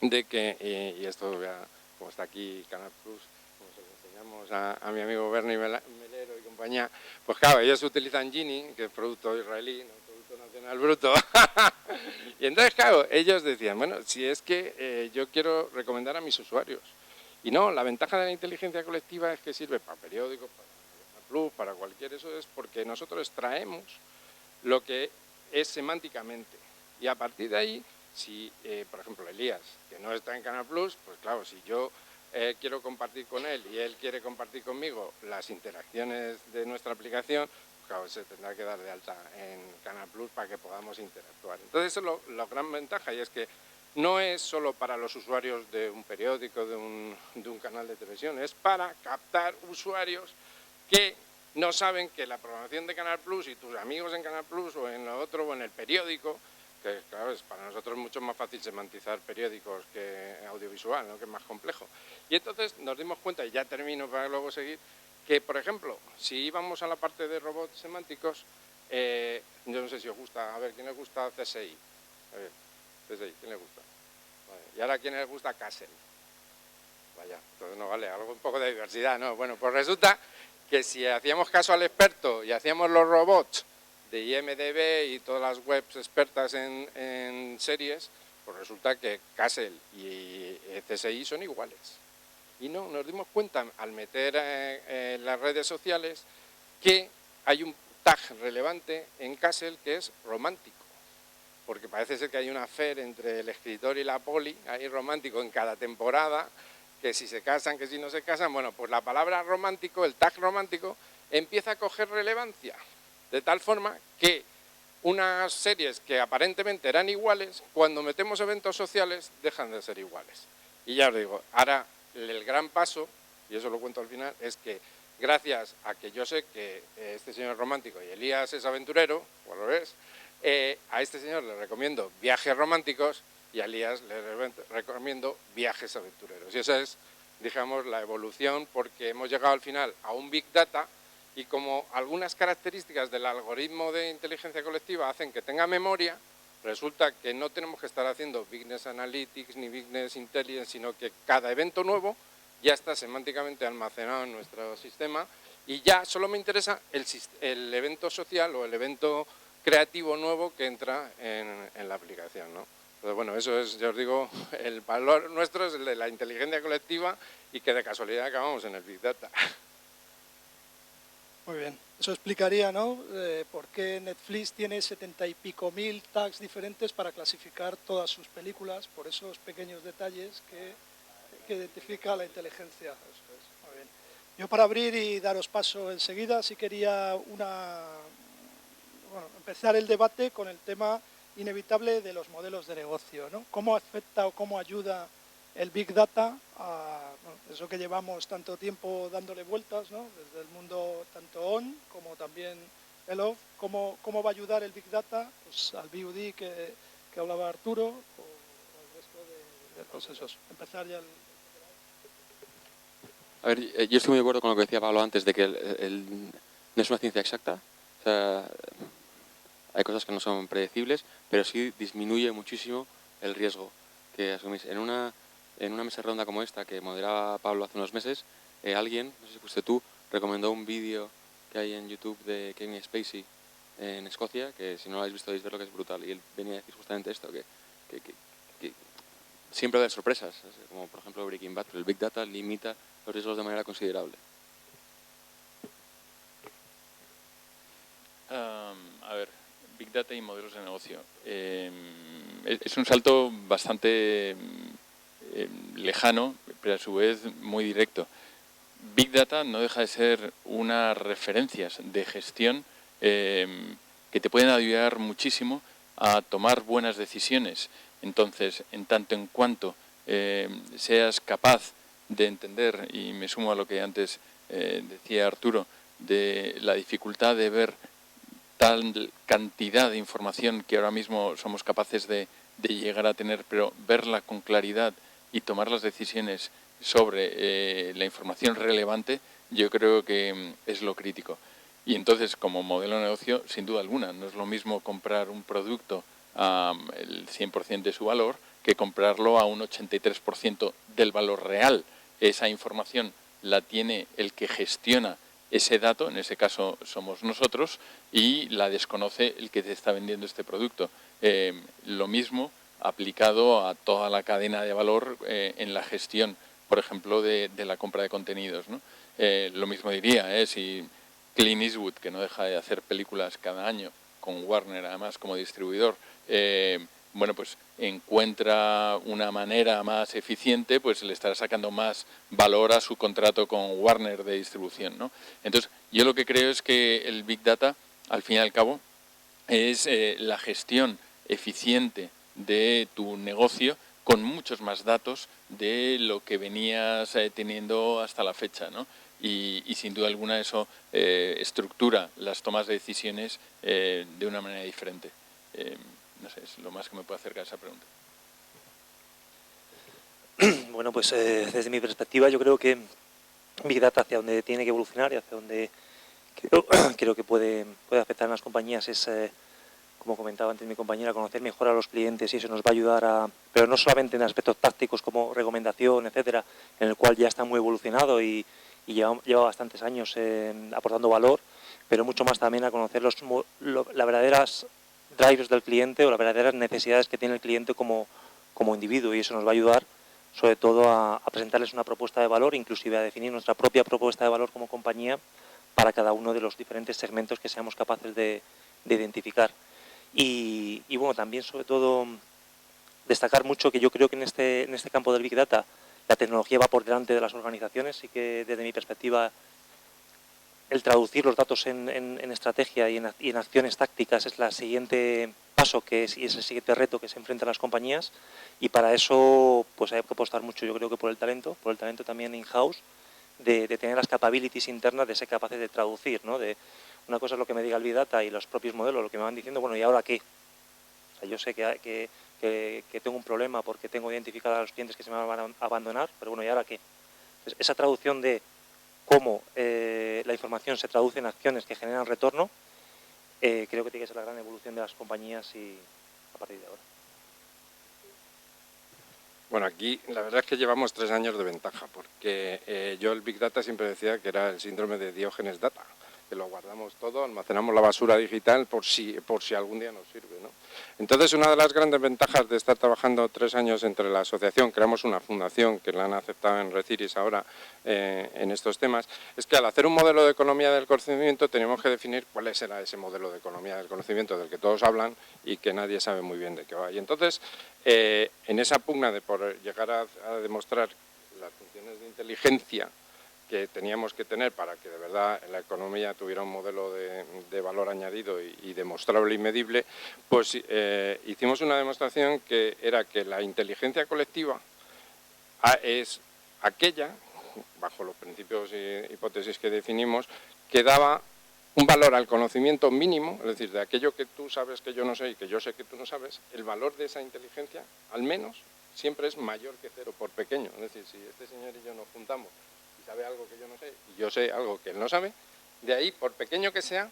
de que, y esto ya, como está aquí Canal Plus, como se lo enseñamos a mi amigo Bernie Melero y compañía, pues claro, ellos utilizan Gini, que es producto israelí, no producto nacional bruto, y entonces claro, ellos decían, bueno, si es que yo quiero recomendar a mis usuarios. Y no, la ventaja de la inteligencia colectiva es que sirve para periódicos, para Plus, para cualquier eso, es porque nosotros extraemos lo que es semánticamente. Y a partir de ahí, si, por ejemplo, Elías, que no está en Canal Plus, pues claro, si yo quiero compartir con él y él quiere compartir conmigo las interacciones de nuestra aplicación, pues claro, se tendrá que dar de alta en Canal Plus para que podamos interactuar. Entonces, eso es la gran ventaja, y es que no es solo para los usuarios de un periódico, de un canal de televisión, es para captar usuarios que no saben que la programación de Canal Plus y tus amigos en Canal Plus o en lo otro o en el periódico, que claro, es para nosotros mucho más fácil semantizar periódicos que audiovisual, ¿no?, que es más complejo. Y entonces nos dimos cuenta, y ya termino para luego seguir, que por ejemplo, si íbamos a la parte de robots semánticos, yo no sé si os gusta, a ver, ¿quién les gusta CSI? A ver, CSI, ¿quién les gusta? Vale. Y ahora, ¿quién les gusta Castle? Vaya, entonces no vale, algo un poco de diversidad, ¿no? Bueno, pues resulta que si hacíamos caso al experto y hacíamos los robots de IMDb y todas las webs expertas en series, pues resulta que Castle y CSI son iguales. Y no, nos dimos cuenta al meter en las redes sociales que hay un tag relevante en Castle que es romántico, porque parece ser que hay una affair entre el escritor y la poli, ahí romántico en cada temporada, que si se casan, que si no se casan. Bueno, pues la palabra romántico, el tag romántico, empieza a coger relevancia, de tal forma que unas series que aparentemente eran iguales, cuando metemos eventos sociales, dejan de ser iguales. Y ya os digo, ahora el gran paso, y eso lo cuento al final, es que gracias a que yo sé que este señor es romántico y Elías es aventurero, o lo es, a este señor le recomiendo Viajes Románticos y a Elías le recomiendo Viajes Aventureros. Y esa es, digamos, la evolución, porque hemos llegado al final a un Big Data y como algunas características del algoritmo de inteligencia colectiva hacen que tenga memoria, resulta que no tenemos que estar haciendo Business Analytics ni Business Intelligence, sino que cada evento nuevo ya está semánticamente almacenado en nuestro sistema y ya solo me interesa el evento social o el evento creativo nuevo que entra en la aplicación, ¿no? Entonces, bueno, eso es, ya os digo, el valor nuestro es el de la inteligencia colectiva y que de casualidad acabamos en el Big Data. Muy bien. Eso explicaría, ¿no?, por qué Netflix tiene 70 y pico mil tags diferentes para clasificar todas sus películas, por esos pequeños detalles que identifica la inteligencia. Eso es. Muy bien. Yo, para abrir y daros paso enseguida, sí quería empezar el debate con el tema inevitable de los modelos de negocio, ¿no? ¿Cómo afecta o cómo ayuda el Big Data a eso que llevamos tanto tiempo dándole vueltas, ¿no?, desde el mundo tanto on como también el off? ¿Cómo va a ayudar el Big Data, pues, al BUD que hablaba Arturo, o al resto de procesos? Empezar ya A ver, yo estoy muy de acuerdo con lo que decía Pablo antes, de que no es una ciencia exacta. O sea, hay cosas que no son predecibles, pero sí disminuye muchísimo el riesgo que asumís. En una mesa redonda como esta, que moderaba Pablo hace unos meses, alguien, no sé si fuiste tú, recomendó un vídeo que hay en YouTube de Kevin Spacey en Escocia, que si no lo habéis visto, podéis verlo, que es brutal. Y él venía a decir justamente esto, que siempre va a haber sorpresas, como por ejemplo Breaking Bad, pero el Big Data limita los riesgos de manera considerable. A ver, Big Data y modelos de negocio. Es un salto bastante lejano, pero a su vez muy directo. Big Data no deja de ser unas referencias de gestión que te pueden ayudar muchísimo a tomar buenas decisiones. Entonces, en tanto en cuanto seas capaz de entender, y me sumo a lo que antes decía Arturo, de la dificultad de ver tal cantidad de información que ahora mismo somos capaces de llegar a tener, pero verla con claridad y tomar las decisiones sobre la información relevante, yo creo que es lo crítico. Y entonces, como modelo de negocio, sin duda alguna, no es lo mismo comprar un producto el 100% de su valor que comprarlo a un 83% del valor real. Esa información la tiene el que gestiona ese dato, en ese caso somos nosotros, y la desconoce el que te está vendiendo este producto. Lo mismo aplicado a toda la cadena de valor en la gestión, por ejemplo, de la compra de contenidos, ¿no? Lo mismo diría, si Clint Eastwood, que no deja de hacer películas cada año, con Warner además como distribuidor, bueno, pues encuentra una manera más eficiente, pues le estará sacando más valor a su contrato con Warner de distribución, ¿no? Entonces, yo lo que creo es que el Big Data, al fin y al cabo, es la gestión eficiente de tu negocio con muchos más datos de lo que venías teniendo hasta la fecha, ¿no? Y sin duda alguna eso estructura las tomas de decisiones de una manera diferente. No sé, es lo más que me puedo acercar a esa pregunta. Bueno, pues desde mi perspectiva yo creo que Big Data hacia donde tiene que evolucionar y hacia donde creo que puede afectar a las compañías es, como comentaba antes mi compañera, conocer mejor a los clientes, y eso nos va a ayudar pero no solamente en aspectos tácticos como recomendación, etcétera, en el cual ya está muy evolucionado y lleva bastantes años aportando valor, pero mucho más también a conocer las verdaderas drivers del cliente o las verdaderas necesidades que tiene el cliente como individuo, y eso nos va a ayudar sobre todo a presentarles una propuesta de valor, inclusive a definir nuestra propia propuesta de valor como compañía para cada uno de los diferentes segmentos que seamos capaces de identificar. Y bueno, también sobre todo destacar mucho que yo creo que en este campo del Big Data la tecnología va por delante de las organizaciones, y que desde mi perspectiva el traducir los datos en estrategia y en acciones tácticas es el siguiente paso y es el siguiente reto que se enfrentan las compañías, y para eso pues hay que apostar mucho, yo creo que por el talento también in-house, de tener las capabilities internas, de ser capaces de traducir, ¿no? Una cosa es lo que me diga el Big Data y los propios modelos, lo que me van diciendo, bueno, ¿y ahora qué? sea, yo sé que tengo un problema porque tengo identificados a los clientes que se me van a abandonar, pero bueno, ¿y ahora qué? Entonces, esa traducción de cómo la información se traduce en acciones que generan retorno, creo que tiene que ser la gran evolución de las compañías y a partir de ahora. Bueno, aquí la verdad es que llevamos 3 años de ventaja, porque yo el Big Data siempre decía que era el síndrome de Diógenes Data, que lo guardamos todo, almacenamos la basura digital por si algún día nos sirve, ¿no? Entonces, una de las grandes ventajas de estar trabajando 3 años entre la asociación, creamos una fundación que la han aceptado en Reciris ahora en estos temas, es que al hacer un modelo de economía del conocimiento tenemos que definir cuál será ese modelo de economía del conocimiento del que todos hablan y que nadie sabe muy bien de qué va. Y entonces, en esa pugna de por llegar a demostrar las funciones de inteligencia que teníamos que tener para que de verdad la economía tuviera un modelo de valor añadido y demostrable y medible, pues hicimos una demostración que era que la inteligencia colectiva es aquella, bajo los principios y hipótesis que definimos, que daba un valor al conocimiento mínimo, es decir, de aquello que tú sabes que yo no sé y que yo sé que tú no sabes, el valor de esa inteligencia, al menos, siempre es mayor que 0, por pequeño. Es decir, si este señor y yo nos juntamos y sabe algo que yo no sé y yo sé algo que él no sabe, de ahí, por pequeño que sea,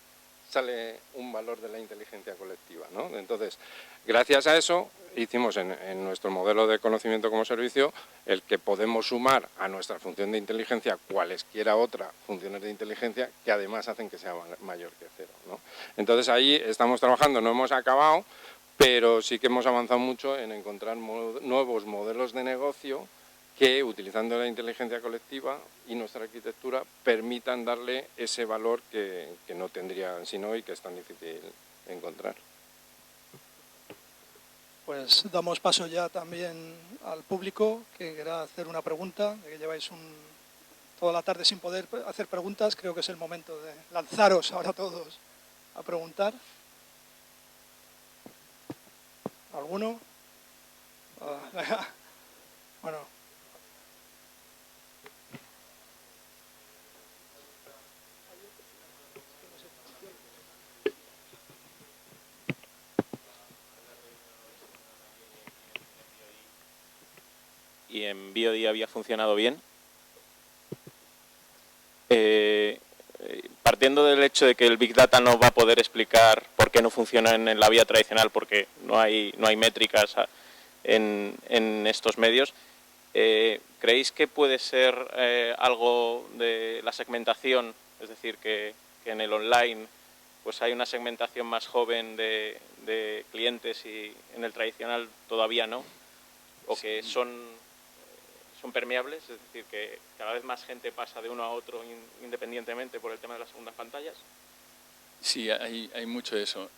sale un valor de la inteligencia colectiva, ¿no? Entonces, gracias a eso, hicimos en nuestro modelo de conocimiento como servicio el que podemos sumar a nuestra función de inteligencia cualesquiera otra funciones de inteligencia que además hacen que sea mayor que 0, ¿no? Entonces, ahí estamos trabajando, no hemos acabado, pero sí que hemos avanzado mucho en encontrar nuevos modelos de negocio que, utilizando la inteligencia colectiva y nuestra arquitectura, permitan darle ese valor que no tendrían sino y que es tan difícil encontrar. Pues damos paso ya también al público que quiera hacer una pregunta, que lleváis toda la tarde sin poder hacer preguntas. Creo que es el momento de lanzaros ahora todos a preguntar. ¿Alguno? Bueno. Y en BioD había funcionado bien. Partiendo del hecho de que el Big Data no va a poder explicar por qué no funciona en la vía tradicional, porque no hay métricas en estos medios, ¿creéis que puede ser algo de la segmentación? Es decir, que en el online pues hay una segmentación más joven de clientes y en el tradicional todavía no, o que son permeables, es decir, que cada vez más gente pasa de uno a otro independientemente por el tema de las segundas pantallas. Sí, hay mucho de eso.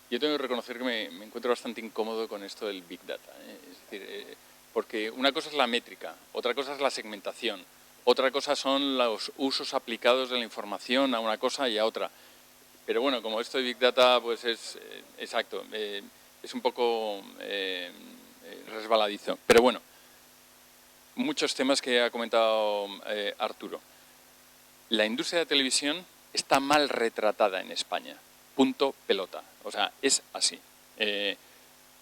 Yo tengo que reconocer que me encuentro bastante incómodo con esto del Big Data. Es decir, porque una cosa es la métrica, otra cosa es la segmentación, otra cosa son los usos aplicados de la información a una cosa y a otra. Pero bueno, como esto de Big Data pues es exacto, es un poco resbaladizo. Pero bueno, muchos temas que ha comentado Arturo. La industria de televisión está mal retratada en España. Punto, pelota. O sea, es así.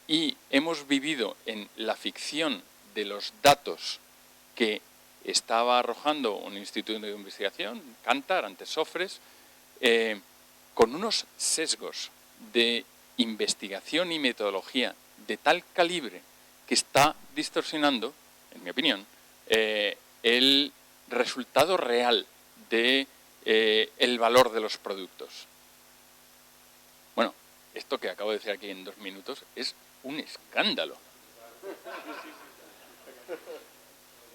Y hemos vivido en la ficción de los datos que estaba arrojando un instituto de investigación, Kantar, antes Sofres, con unos sesgos de investigación y metodología de tal calibre que está distorsionando, en mi opinión, el resultado real de el valor de los productos. Bueno, esto que acabo de decir aquí en 2 minutos es un escándalo.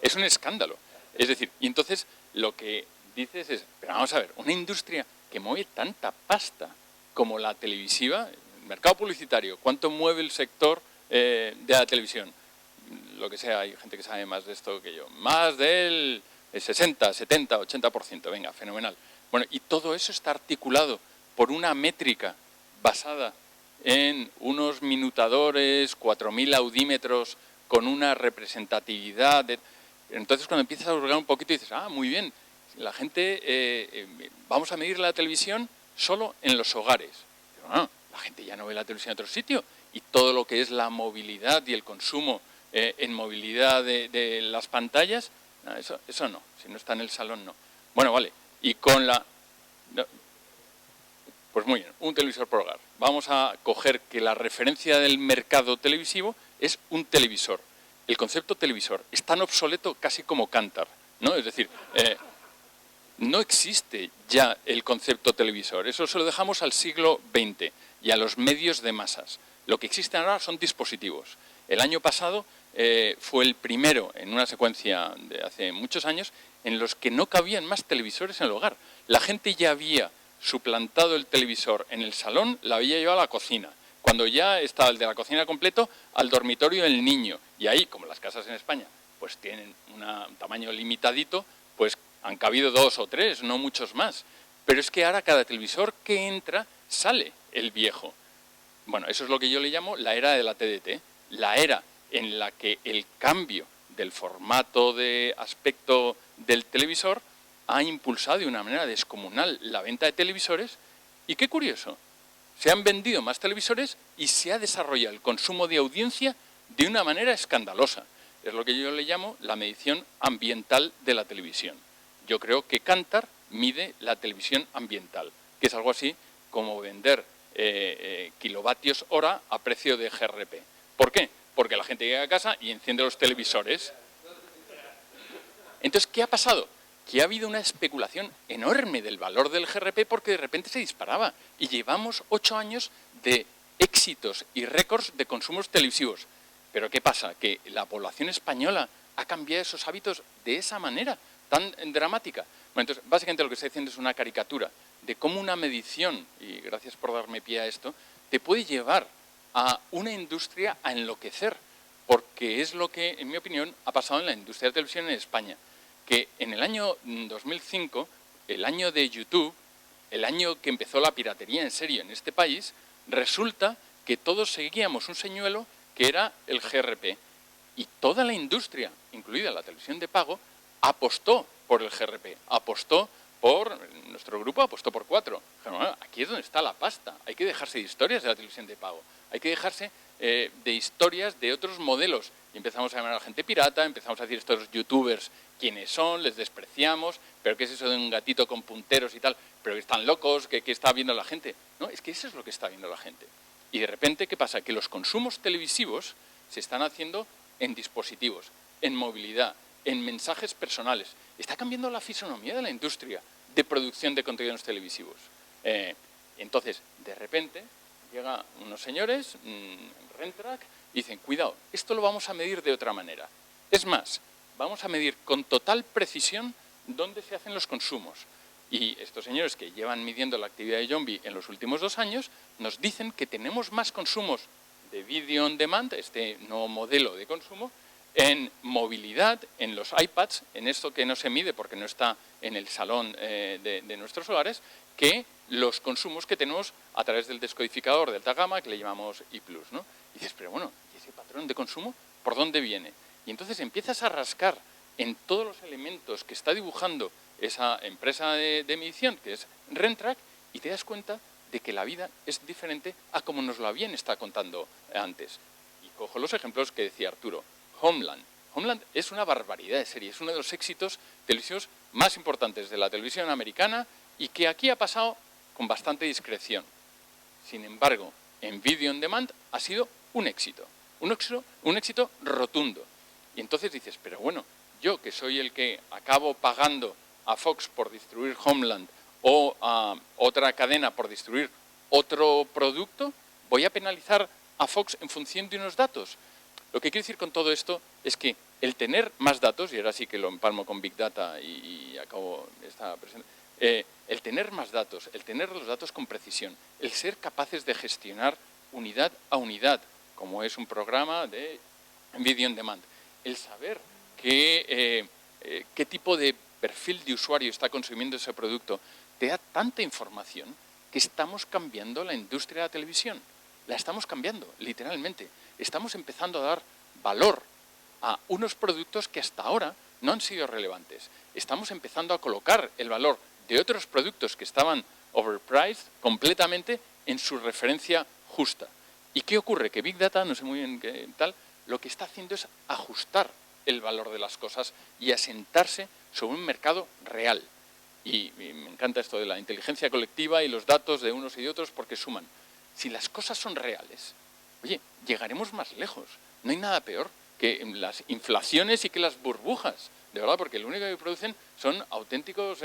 Es un escándalo. Es decir, y entonces lo que dices es, pero vamos a ver, una industria que mueve tanta pasta como la televisiva, el mercado publicitario, ¿cuánto mueve el sector de la televisión? Lo que sea, hay gente que sabe más de esto que yo, más del 60, 70, 80%, venga, fenomenal. Bueno, y todo eso está articulado por una métrica basada en unos minutadores, 4.000 audímetros con una representatividad. Entonces, cuando empiezas a hurgar un poquito, dices, ah, muy bien, la gente, vamos a medir la televisión solo en los hogares. Pero, no, la gente ya no ve la televisión en otro sitio y todo lo que es la movilidad y el consumo en movilidad de las pantallas, no, eso no, si no está en el salón no. Bueno, vale, y con la... No, pues muy bien, un televisor por hogar. Vamos a coger que la referencia del mercado televisivo es un televisor. El concepto televisor es tan obsoleto casi como Kantar, ¿no? Es decir, no existe ya el concepto televisor. Eso se lo dejamos al siglo XX y a los medios de masas. Lo que existe ahora son dispositivos. El año pasado fue el primero en una secuencia de hace muchos años en los que no cabían más televisores en el hogar. La gente ya había suplantado el televisor en el salón, la había llevado a la cocina. Cuando ya estaba el de la cocina completo, al dormitorio del niño. Y ahí, como las casas en España pues tienen un tamaño limitadito, pues han cabido 2 o 3, no muchos más. Pero es que ahora cada televisor que entra sale el viejo. Bueno, eso es lo que yo le llamo la era de la TDT, la era en la que el cambio del formato de aspecto del televisor ha impulsado de una manera descomunal la venta de televisores. Y qué curioso, se han vendido más televisores y se ha desarrollado el consumo de audiencia de una manera escandalosa. Es lo que yo le llamo la medición ambiental de la televisión. Yo creo que Kantar mide la televisión ambiental, que es algo así como vender kilovatios hora a precio de GRP. ¿Por qué? Porque la gente llega a casa y enciende los televisores. Entonces, ¿qué ha pasado? Que ha habido una especulación enorme del valor del GRP porque de repente se disparaba. Y llevamos 8 años de éxitos y récords de consumos televisivos. Pero ¿qué pasa? Que la población española ha cambiado esos hábitos de esa manera tan dramática. Bueno, entonces, básicamente lo que estoy diciendo es una caricatura de cómo una medición, y gracias por darme pie a esto, te puede llevar a una industria a enloquecer, porque es lo que, en mi opinión, ha pasado en la industria de televisión en España, que en el año 2005, el año de YouTube, el año que empezó la piratería en serio en este país, resulta que todos seguíamos un señuelo que era el GRP. Y toda la industria, incluida la televisión de pago, apostó por el GRP, nuestro grupo apostó por 4. Bueno, aquí es donde está la pasta, hay que dejarse de historias de la televisión de pago, hay que dejarse de historias de otros modelos. Y empezamos a llamar a la gente pirata, empezamos a decir estos youtubers quiénes son, les despreciamos, pero qué es eso de un gatito con punteros y tal, pero que están locos, que está viendo la gente. No, es que eso es lo que está viendo la gente. Y de repente, ¿qué pasa? Que los consumos televisivos se están haciendo en dispositivos, en movilidad, en mensajes personales. Está cambiando la fisonomía de la industria de producción de contenidos televisivos. Entonces, de repente, llegan unos señores, Rentrack, y dicen, cuidado, esto lo vamos a medir de otra manera. Es más, vamos a medir con total precisión dónde se hacen los consumos. Y estos señores que llevan midiendo la actividad de Yombi en los últimos 2 años, nos dicen que tenemos más consumos de video on demand, este nuevo modelo de consumo, en movilidad, en los iPads, en esto que no se mide porque no está en el salón de nuestros hogares, que los consumos que tenemos a través del descodificador de alta gama, que le llamamos I+, ¿no? Y dices, pero bueno, ¿y ese patrón de consumo por dónde viene? Y entonces empiezas a rascar en todos los elementos que está dibujando esa empresa de medición, que es Rentrack, y te das cuenta de que la vida es diferente a como nos lo habían estado contando antes. Y cojo los ejemplos que decía Arturo. Homeland. Homeland es una barbaridad de serie, es uno de los éxitos televisivos más importantes de la televisión americana y que aquí ha pasado con bastante discreción. Sin embargo, en Video on Demand ha sido un éxito rotundo. Y entonces dices, pero bueno, yo que soy el que acabo pagando a Fox por distribuir Homeland o a otra cadena por distribuir otro producto, ¿voy a penalizar a Fox en función de unos datos? Lo que quiero decir con todo esto es que el tener más datos, y ahora sí que lo empalmo con Big Data y acabo esta presentación, el tener más datos, el tener los datos con precisión, el ser capaces de gestionar unidad a unidad, como es un programa de Video on Demand, el saber qué tipo de perfil de usuario está consumiendo ese producto, te da tanta información que estamos cambiando la industria de la televisión. La estamos cambiando, literalmente. Estamos empezando a dar valor a unos productos que hasta ahora no han sido relevantes. Estamos empezando a colocar el valor de otros productos que estaban overpriced completamente en su referencia justa. ¿Y qué ocurre? Que Big Data, no sé muy bien qué tal, lo que está haciendo es ajustar el valor de las cosas y asentarse sobre un mercado real. Y me encanta esto de la inteligencia colectiva y los datos de unos y de otros porque suman. Si las cosas son reales, oye, llegaremos más lejos. No hay nada peor que las inflaciones y que las burbujas, de verdad, porque lo único que producen son auténticos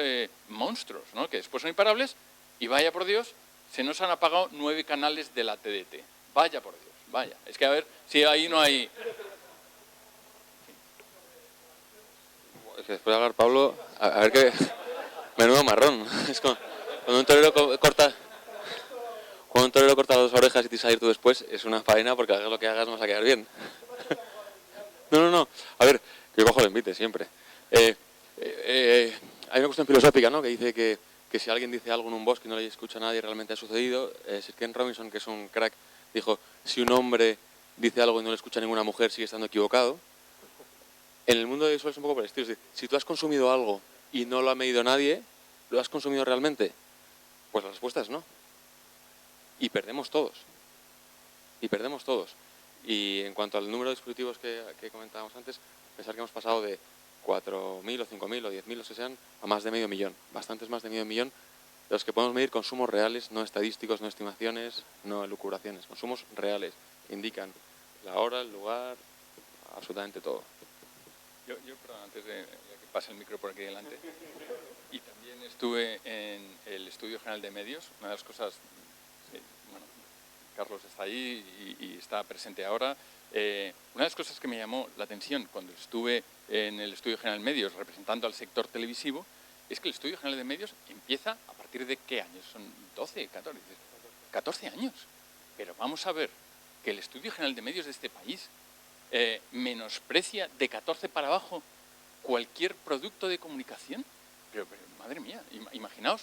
monstruos, ¿no? Que después son imparables y vaya por Dios, se nos han apagado 9 canales de la TDT. Vaya por Dios, vaya. Es que a ver si ahí no hay... Es que después de hablar Pablo, a ver qué... Menudo marrón. Es como cuando un torero corta... Cuando un torero corta las orejas y te salir tú después, es una faena porque hagas lo que hagas no vas a quedar bien. No. A ver, que yo cojo el envite siempre. Hay una cuestión filosófica, ¿no? Que dice que si alguien dice algo en un bosque y no le escucha a nadie, realmente ha sucedido. Sir Ken Robinson, que es un crack, dijo, si un hombre dice algo y no le escucha a ninguna mujer, sigue estando equivocado. En el mundo de visual es un poco por el estilo. Es decir, si tú has consumido algo y no lo ha medido nadie, ¿lo has consumido realmente? Pues la respuesta es no. Y perdemos todos. Y en cuanto al número de dispositivos que comentábamos antes, pensar que hemos pasado de 4.000 o 5.000 o 10.000 o que sean a más de 500.000, bastantes más de 500.000, de los que podemos medir consumos reales, no estadísticos, no estimaciones, no elucubraciones, consumos reales, que indican la hora, el lugar, absolutamente todo. Yo perdón, antes de que pase el micro por aquí delante, y también estuve en el Estudio General de Medios, una de las cosas, bueno, Carlos está ahí y está presente ahora. Una de las cosas que me llamó la atención cuando estuve en el Estudio General de Medios representando al sector televisivo es que el Estudio General de Medios empieza a partir de ¿qué años? Son 12, 14 años. Pero vamos a ver que el Estudio General de Medios de este país menosprecia de 14 para abajo cualquier producto de comunicación. Pero madre mía, imaginaos,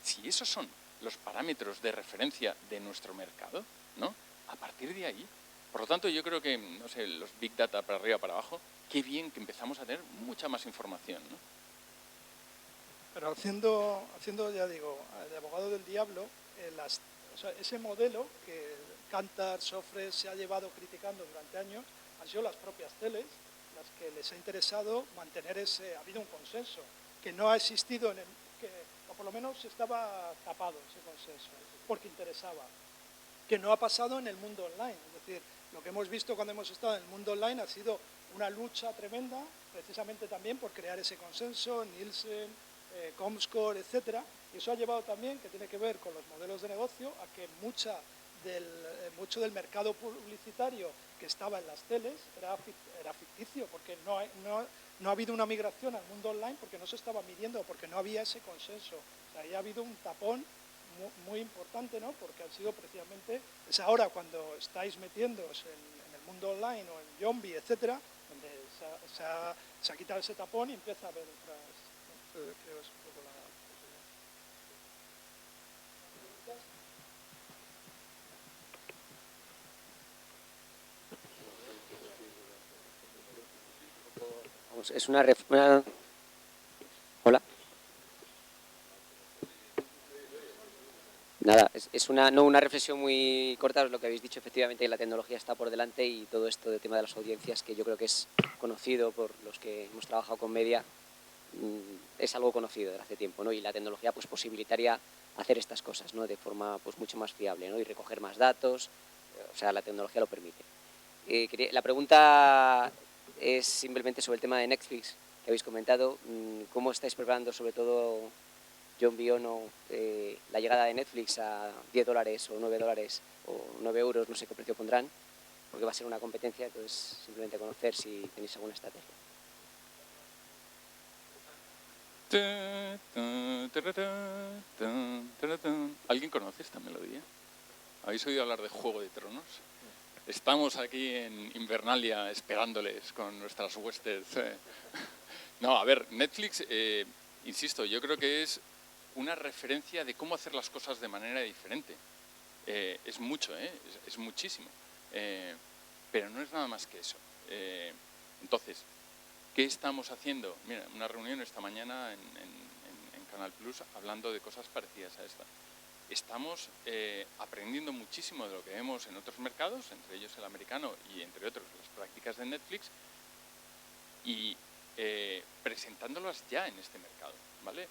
si esos son los parámetros de referencia de nuestro mercado, ¿no? A partir de ahí, por lo tanto, yo creo que, no sé, los Big Data para arriba, para abajo, qué bien que empezamos a tener mucha más información, ¿no? Pero haciendo ya digo, de abogado del diablo, ese modelo que Kantar, Sofres se ha llevado criticando durante años, han sido las propias teles las que les ha interesado mantener ha habido un consenso, que no ha existido o por lo menos estaba tapado ese consenso, porque interesaba, que no ha pasado en el mundo online. Es decir, lo que hemos visto cuando hemos estado en el mundo online ha sido una lucha tremenda, precisamente también por crear ese consenso, Nielsen, Comscore, etcétera, y eso ha llevado también, que tiene que ver con los modelos de negocio, a que mucho del mercado publicitario que estaba en las teles era ficticio, porque no ha habido una migración al mundo online porque no se estaba midiendo, porque no había ese consenso. O sea, ahí ha habido un tapón muy importante, ¿no? Porque han sido precisamente, es ahora cuando estáis metiéndoos en el mundo online o en Yombi, etcétera, donde se ha quitado ese tapón y empieza a haber otras, ¿no? Creo que es un poco la posibilidad. Vamos, es una... Hola. Nada, es una reflexión muy corta, lo que habéis dicho, efectivamente, que la tecnología está por delante y todo esto del tema de las audiencias, que yo creo que es conocido por los que hemos trabajado con media, es algo conocido desde hace tiempo, ¿no? Y la tecnología pues posibilitaría hacer estas cosas, ¿no? De forma pues mucho más fiable, ¿no? Y recoger más datos, o sea, la tecnología lo permite. La pregunta es simplemente sobre el tema de Netflix, que habéis comentado. ¿Cómo estáis preparando, sobre todo John Biono, la llegada de Netflix a $10 o $9 o 9 euros, no sé qué precio pondrán, porque va a ser una competencia, entonces simplemente conocer si tenéis alguna estrategia. ¿Alguien conoce esta melodía? ¿Habéis oído hablar de Juego de Tronos? Estamos aquí en Invernalia esperándoles con nuestras huestes. No, a ver, Netflix, insisto, yo creo que es una referencia de cómo hacer las cosas de manera diferente. Es mucho, es muchísimo. Pero no es nada más que eso. Entonces, ¿qué estamos haciendo? Mira, una reunión esta mañana en Canal Plus hablando de cosas parecidas a esta. estamos aprendiendo muchísimo de lo que vemos en otros mercados, entre ellos el americano y entre otros las prácticas de Netflix, y presentándolas ya en este mercado, ¿vale?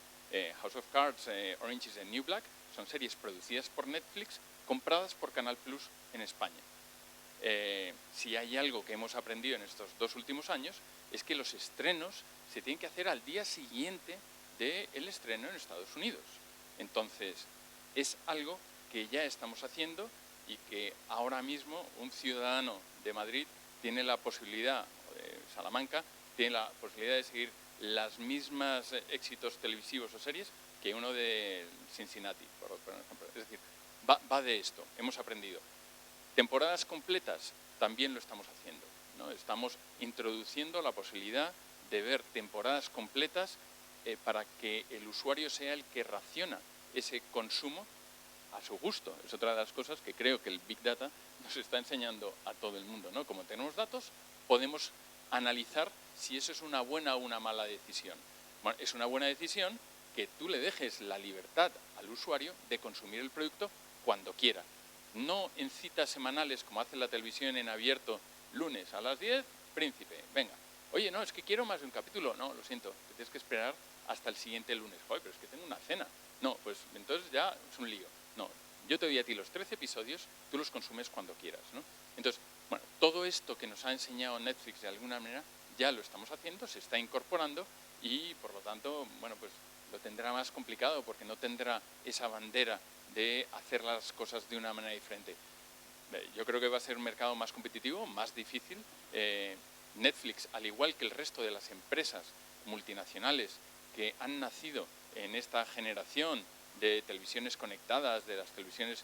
House of Cards, Orange is the New Black son series producidas por Netflix, compradas por Canal Plus en España. Si hay algo que hemos aprendido en estos 2 últimos años es que los estrenos se tienen que hacer al día siguiente del estreno en Estados Unidos. Entonces, es algo que ya estamos haciendo y que ahora mismo un ciudadano de Madrid tiene la posibilidad, o de Salamanca, tiene la posibilidad de seguir las mismas éxitos televisivos o series que uno de Cincinnati, por ejemplo. Es decir, va de esto, hemos aprendido. Temporadas completas también lo estamos haciendo, ¿no? Estamos introduciendo la posibilidad de ver temporadas completas para que el usuario sea el que raciona ese consumo a su gusto. Es otra de las cosas que creo que el Big Data nos está enseñando a todo el mundo, ¿no? Como tenemos datos, podemos analizar si eso es una buena o una mala decisión. Bueno, es una buena decisión que tú le dejes la libertad al usuario de consumir el producto cuando quiera. No en citas semanales como hace la televisión en abierto, lunes a las 10, Príncipe, venga. Oye, no, es que quiero más de un capítulo. No, lo siento, te tienes que esperar hasta el siguiente lunes. Joder, pero es que tengo una cena. No, pues entonces ya es un lío. No, yo te doy a ti los 13 episodios, tú los consumes cuando quieras, ¿no? Entonces, bueno, todo esto que nos ha enseñado Netflix de alguna manera ya lo estamos haciendo, se está incorporando y por lo tanto, bueno, pues lo tendrá más complicado porque no tendrá esa bandera de hacer las cosas de una manera diferente. Yo creo que va a ser un mercado más competitivo, más difícil. Netflix, al igual que el resto de las empresas multinacionales que han nacido en esta generación de televisiones conectadas, de las televisiones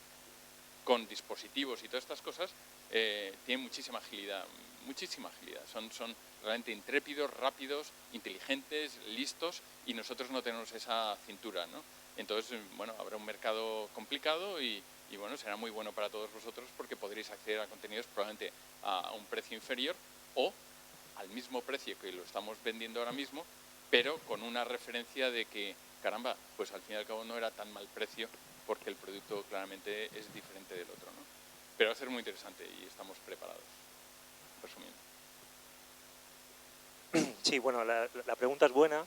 con dispositivos y todas estas cosas, tienen muchísima agilidad, muchísima agilidad. Son realmente intrépidos, rápidos, inteligentes, listos, y nosotros no tenemos esa cintura, ¿no? Entonces, bueno, habrá un mercado complicado y bueno, será muy bueno para todos vosotros porque podréis acceder a contenidos probablemente a un precio inferior o al mismo precio que lo estamos vendiendo ahora mismo, pero con una referencia de que, caramba, pues al fin y al cabo no era tan mal precio porque el producto claramente es diferente del otro, ¿no? Pero va a ser muy interesante y estamos preparados, resumiendo. Sí, bueno, la pregunta es buena.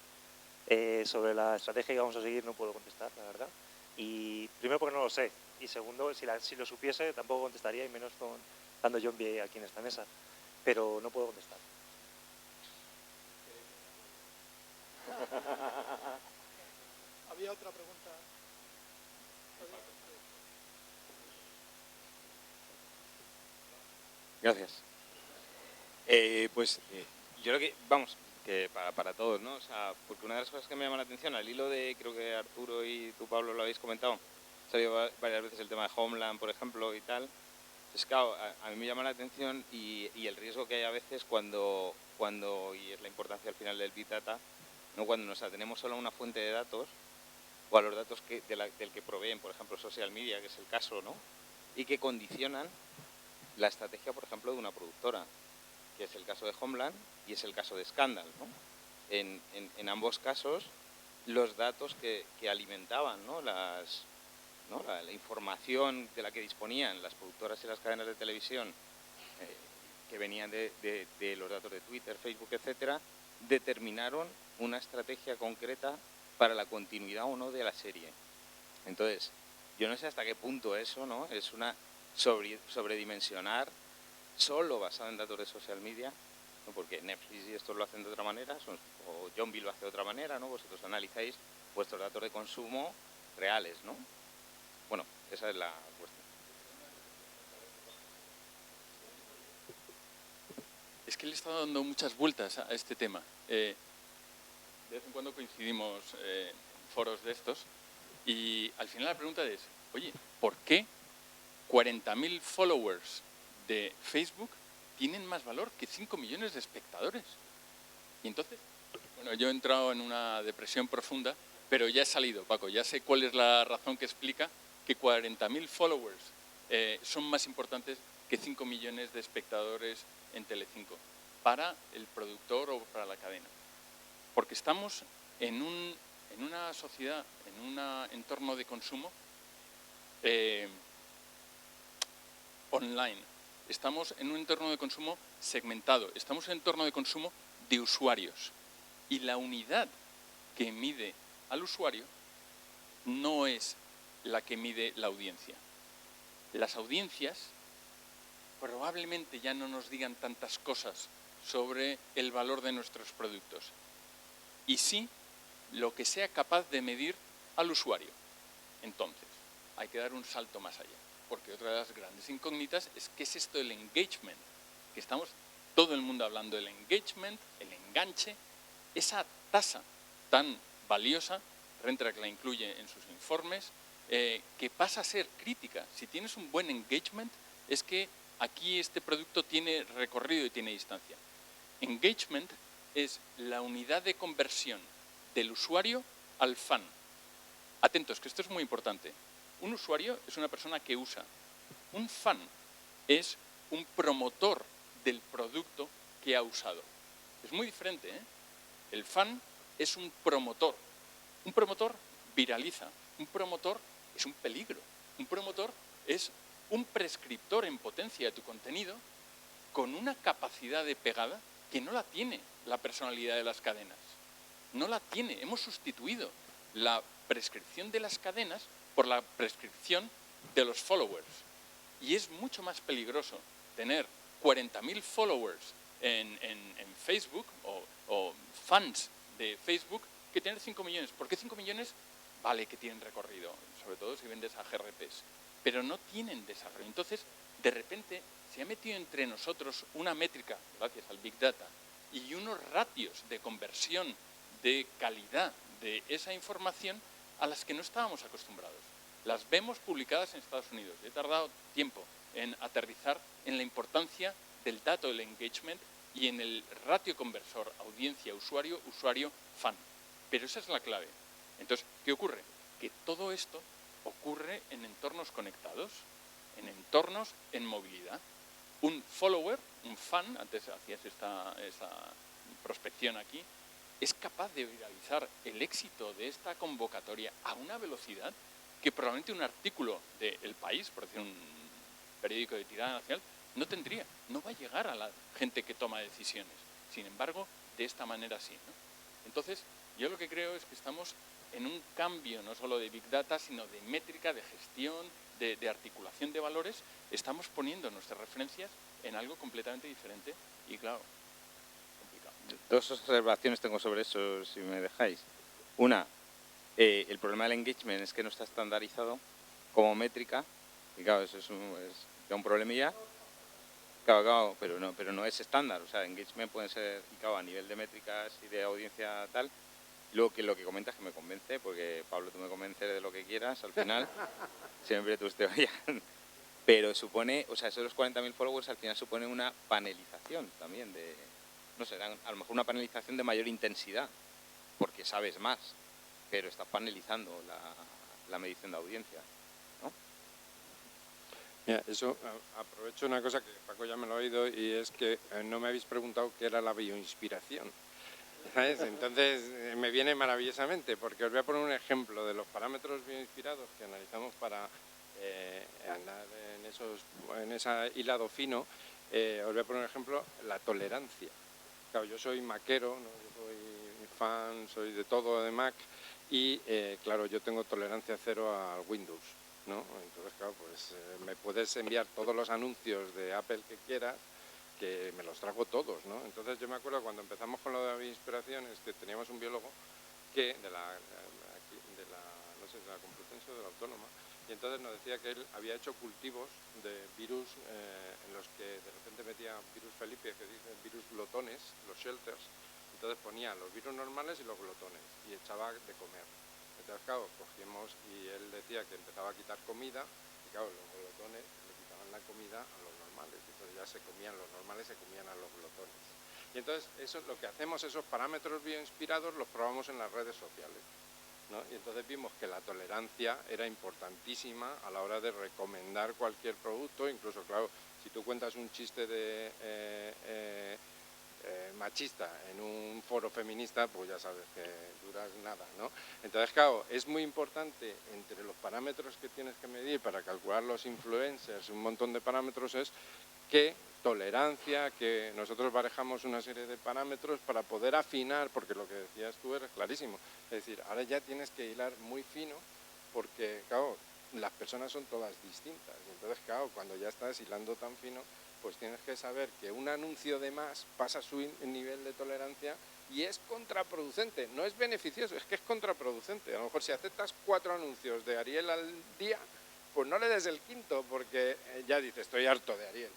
Sobre la estrategia que vamos a seguir no puedo contestar, la verdad. Y primero porque no lo sé. Y segundo, si lo supiese tampoco contestaría, y menos estando yo en pie aquí en esta mesa. Pero no puedo contestar. Había otra pregunta. Gracias. Yo creo que, vamos, que para todos, ¿no? O sea, porque una de las cosas que me llama la atención, al hilo de, creo que Arturo y tú, Pablo, lo habéis comentado, ha salido varias veces el tema de Homeland, por ejemplo, y tal. Pues claro, a mí me llama la atención y el riesgo que hay a veces cuando, y es la importancia al final del Big Data, ¿no? Cuando nos atenemos solo a una fuente de datos o a los datos del que proveen, por ejemplo, social media, que es el caso, ¿no? Y que condicionan la estrategia, por ejemplo, de una productora, que es el caso de Homeland y es el caso de Scandal, ¿no? En ambos casos, los datos que alimentaban, ¿no? La información de la que disponían las productoras y las cadenas de televisión, que venían de los datos de Twitter, Facebook, etcétera, determinaron una estrategia concreta para la continuidad o no de la serie. Entonces, yo no sé hasta qué punto eso, ¿no? Es una sobredimensionar solo basado en datos de social media, ¿no? Porque Netflix y estos lo hacen de otra manera, o Johnville lo hace de otra manera, ¿no? Vosotros analizáis vuestros datos de consumo reales, ¿no? Bueno, esa es la cuestión. Es que le he estado dando muchas vueltas a este tema. De vez en cuando coincidimos en foros de estos y al final la pregunta es, oye, ¿por qué 40.000 followers de Facebook tienen más valor que 5 millones de espectadores? Y entonces, bueno, yo he entrado en una depresión profunda, pero ya he salido, Paco, ya sé cuál es la razón que explica que 40.000 followers son más importantes que 5 millones de espectadores en Telecinco para el productor o para la cadena. Porque estamos en una sociedad, en un entorno de consumo online. Estamos en un entorno de consumo segmentado. Estamos en un entorno de consumo de usuarios. Y la unidad que mide al usuario no es la que mide la audiencia. Las audiencias probablemente ya no nos digan tantas cosas sobre el valor de nuestros productos. Y sí, lo que sea capaz de medir al usuario. Entonces, hay que dar un salto más allá. Porque otra de las grandes incógnitas es ¿qué es esto del engagement? Que estamos todo el mundo hablando del engagement, el enganche, esa tasa tan valiosa, Rentrak la incluye en sus informes, que pasa a ser crítica. Si tienes un buen engagement, es que aquí este producto tiene recorrido y tiene distancia. Engagement es la unidad de conversión del usuario al fan. Atentos, que esto es muy importante. Un usuario es una persona que usa. Un fan es un promotor del producto que ha usado. Es muy diferente, ¿eh? El fan es un promotor. Un promotor viraliza. Un promotor es un peligro. Un promotor es un prescriptor en potencia de tu contenido con una capacidad de pegada que no la tiene la personalidad de las cadenas. No la tiene. Hemos sustituido la prescripción de las cadenas por la prescripción de los followers. Y es mucho más peligroso tener 40.000 followers en Facebook o fans de Facebook que tener 5 millones. ¿Por qué 5 millones? Vale que tienen recorrido, sobre todo si vendes a GRPs, pero no tienen desarrollo. Entonces, de repente, se ha metido entre nosotros una métrica, gracias al Big Data, y unos ratios de conversión, de calidad de esa información a las que no estábamos acostumbrados. Las vemos publicadas en Estados Unidos. He tardado tiempo en aterrizar en la importancia del dato del engagement y en el ratio conversor audiencia-usuario, usuario-fan. Pero esa es la clave. Entonces, ¿qué ocurre? Que todo esto ocurre en entornos conectados, en entornos en movilidad. Un follower, un fan, antes hacías esa prospección aquí, es capaz de viralizar el éxito de esta convocatoria a una velocidad que probablemente un artículo de El País, por decir un periódico de tirada nacional, no tendría. No va a llegar a la gente que toma decisiones. Sin embargo, de esta manera sí, ¿no? Entonces, yo lo que creo es que estamos en un cambio no solo de Big Data, sino de métrica, de gestión, de articulación de valores. Estamos poniendo nuestras referencias en algo completamente diferente y, claro, complicado. Dos observaciones tengo sobre eso, si me dejáis. Una, el problema del engagement es que no está estandarizado como métrica, y claro, eso es un problemilla. Claro, pero no es estándar. O sea, engagement puede ser, y claro, a nivel de métricas y de audiencia tal. Luego que lo que comentas que me convence, porque Pablo, tú me convences de lo que quieras al final, siempre tus teorías. Pero supone, o sea, esos 40.000 followers al final supone una panelización también de, no sé, a lo mejor una panelización de mayor intensidad, porque sabes más, pero estás panelizando la medición de audiencia, ¿no? Mira, eso, aprovecho una cosa que Paco ya me lo ha oído, y es que no me habéis preguntado qué era la bioinspiración, ¿sabes? Entonces me viene maravillosamente, porque os voy a poner un ejemplo de los parámetros bioinspirados que analizamos para andar en ese hilado fino. Os voy a poner un ejemplo, la tolerancia. Claro, yo soy maquero, ¿no? Yo soy fan, soy de todo de Mac, y claro, yo tengo tolerancia cero al Windows, ¿no? Entonces, claro, pues me puedes enviar todos los anuncios de Apple que quieras, que me los trago todos, ¿no? Entonces yo me acuerdo cuando empezamos con lo de la inspiración, teníamos un biólogo que de la Complutense o de la Autónoma, y entonces nos decía que él había hecho cultivos de virus en los que de repente metía virus Felipe, que dicen virus glotones, los shelters. Entonces ponía los virus normales y los glotones y echaba de comer. Entonces, claro, cogíamos, y él decía que empezaba a quitar comida, y claro, los glotones le quitaban la comida a los normales, y entonces ya se comían los normales, se comían a los glotones. Y entonces eso, lo que hacemos, esos parámetros bioinspirados los probamos en las redes sociales, ¿no? Y entonces vimos que la tolerancia era importantísima a la hora de recomendar cualquier producto. Incluso, claro, si tú cuentas un chiste machista en un foro feminista, pues ya sabes que duras nada, ¿no? Entonces, claro, es muy importante entre los parámetros que tienes que medir para calcular los influencers, un montón de parámetros, es que tolerancia, que nosotros barajamos una serie de parámetros para poder afinar, porque lo que decías tú eres clarísimo, es decir, ahora ya tienes que hilar muy fino, porque, claro, las personas son todas distintas, y entonces, claro, cuando ya estás hilando tan fino, pues tienes que saber que un anuncio de más pasa su nivel de tolerancia y es contraproducente, no es beneficioso, es que es contraproducente. A lo mejor si aceptas 4 anuncios de Ariel al día, pues no le des el quinto, porque ya dices, estoy harto de Ariel.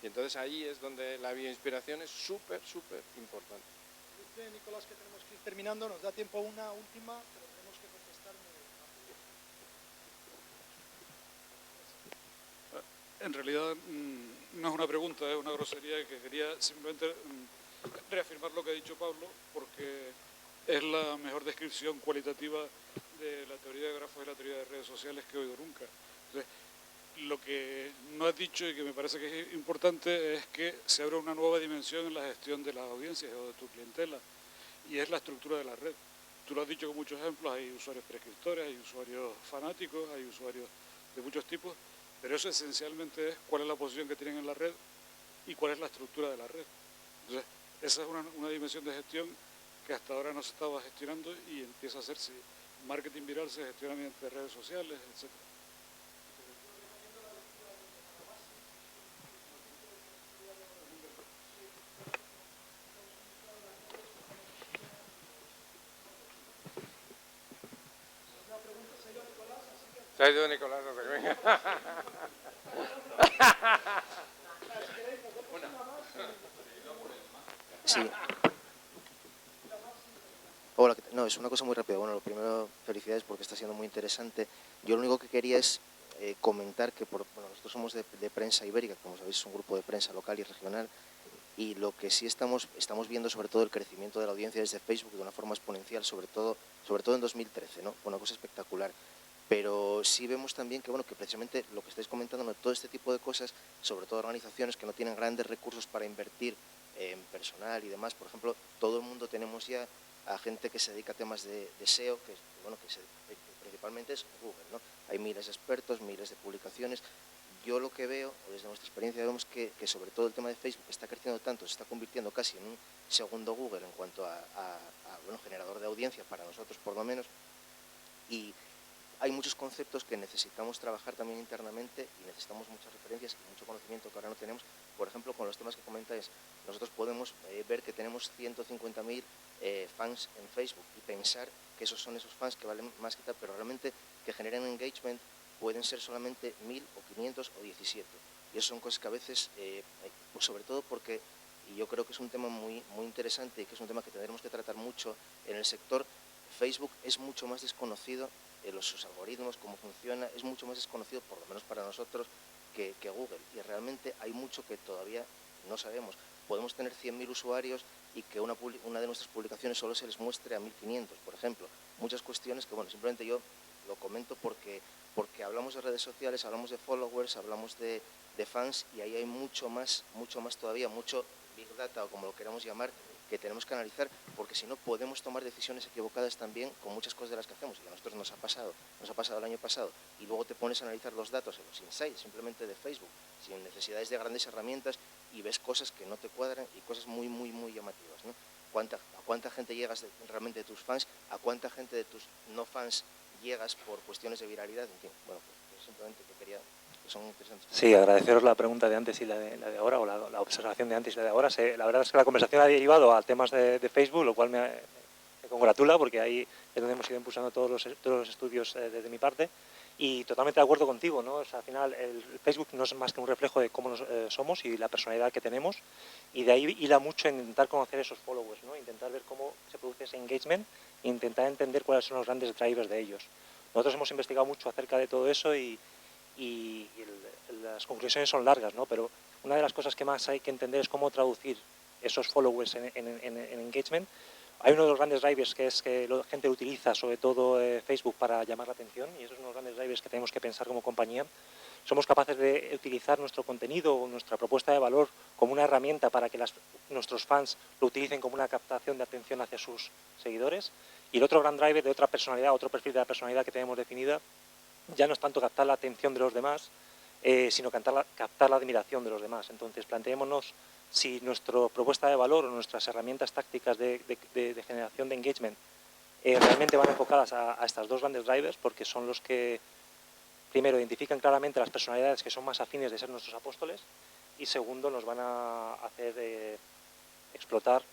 Y entonces ahí es donde la bioinspiración es súper, súper importante. Dice Nicolás que tenemos que ir terminando, nos da tiempo a una última, pero tenemos que contestar muy rápido. En realidad no es una pregunta, es una grosería que quería simplemente reafirmar lo que ha dicho Pablo, porque es la mejor descripción cualitativa de la teoría de grafos y la teoría de redes sociales que he oído nunca. Entonces, lo que no has dicho y que me parece que es importante es que se abre una nueva dimensión en la gestión de las audiencias o de tu clientela, y es la estructura de la red. Tú lo has dicho con muchos ejemplos, hay usuarios prescriptores, hay usuarios fanáticos, hay usuarios de muchos tipos, pero eso esencialmente es cuál es la posición que tienen en la red y cuál es la estructura de la red. Entonces, esa es una dimensión de gestión que hasta ahora no se estaba gestionando y empieza a hacerse. Marketing viral se gestiona mediante redes sociales, etc. Se ha ido Nicolás hasta que venga. Sí. Hola, no, es una cosa muy rápida. Bueno, lo primero, felicidades porque está siendo muy interesante. Yo lo único que quería es comentar que bueno, nosotros somos de prensa ibérica, como sabéis es un grupo de prensa local y regional, y lo que sí estamos viendo sobre todo el crecimiento de la audiencia desde Facebook de una forma exponencial, sobre todo en 2013, ¿no? Una cosa espectacular. Pero sí vemos también que, bueno, que precisamente lo que estáis comentando, ¿no? Todo este tipo de cosas, sobre todo organizaciones que no tienen grandes recursos para invertir en personal y demás, por ejemplo, todo el mundo tenemos ya a gente que se dedica a temas de SEO, que principalmente es Google, ¿no? Hay miles de expertos, miles de publicaciones. Yo lo que veo, o desde nuestra experiencia vemos que sobre todo el tema de Facebook está creciendo tanto, se está convirtiendo casi en un segundo Google en cuanto a bueno, generador de audiencia para nosotros por lo menos, y hay muchos conceptos que necesitamos trabajar también internamente y necesitamos muchas referencias y mucho conocimiento que ahora no tenemos. Por ejemplo, con los temas que comentáis, nosotros podemos ver que tenemos 150.000 fans en Facebook y pensar que esos son esos fans que valen más que tal, pero realmente que generen engagement pueden ser solamente 1.000 o 500 o 17. Y eso son cosas que a veces, pues sobre todo porque, y yo creo que es un tema muy, muy interesante y que es un tema que tendremos que tratar mucho en el sector, Facebook es mucho más desconocido, sus algoritmos, cómo funciona, es mucho más desconocido, por lo menos para nosotros, que Google. Y realmente hay mucho que todavía no sabemos. Podemos tener 100.000 usuarios y que una de nuestras publicaciones solo se les muestre a 1.500, por ejemplo. Muchas cuestiones que, bueno, simplemente yo lo comento porque hablamos de redes sociales, hablamos de followers, hablamos de fans, y ahí hay mucho más todavía, mucho Big Data o como lo queramos llamar, que tenemos que analizar, porque si no podemos tomar decisiones equivocadas también con muchas cosas de las que hacemos, y a nosotros nos ha pasado el año pasado, y luego te pones a analizar los datos en los insights simplemente de Facebook, sin necesidades de grandes herramientas, y ves cosas que no te cuadran y cosas muy, muy, muy llamativas, ¿no? ¿A cuánta gente llegas realmente de tus fans? ¿A cuánta gente de tus no fans llegas por cuestiones de viralidad? En fin, bueno, pues simplemente que quería... Son interesantes. Sí, agradeceros la pregunta de antes y la de ahora, o la observación de antes y la de ahora. La verdad es que la conversación ha derivado a temas de Facebook, lo cual me congratula, porque ahí es donde hemos ido impulsando todos los estudios desde mi parte. Y totalmente de acuerdo contigo, ¿no? O sea, al final el Facebook no es más que un reflejo de cómo somos y la personalidad que tenemos, y de ahí hila mucho en intentar conocer esos followers, ¿no? Intentar ver cómo se produce ese engagement e intentar entender cuáles son los grandes drivers de ellos. Nosotros hemos investigado mucho acerca de todo eso y las conclusiones son largas, ¿no? Pero una de las cosas que más hay que entender es cómo traducir esos followers en engagement, hay uno de los grandes drivers que es que la gente utiliza sobre todo Facebook para llamar la atención, y esos son los grandes drivers que tenemos que pensar como compañía. Somos capaces de utilizar nuestro contenido o nuestra propuesta de valor como una herramienta para que nuestros fans lo utilicen como una captación de atención hacia sus seguidores. Y el otro gran driver de otra personalidad, otro perfil de la personalidad que tenemos definida, ya no es tanto captar la atención de los demás, sino captar la admiración de los demás. Entonces, planteémonos si nuestra propuesta de valor o nuestras herramientas tácticas de generación de engagement realmente van enfocadas a estas dos grandes drivers, porque son los que, primero, identifican claramente las personalidades que son más afines de ser nuestros apóstoles, y segundo, nos van a hacer explotar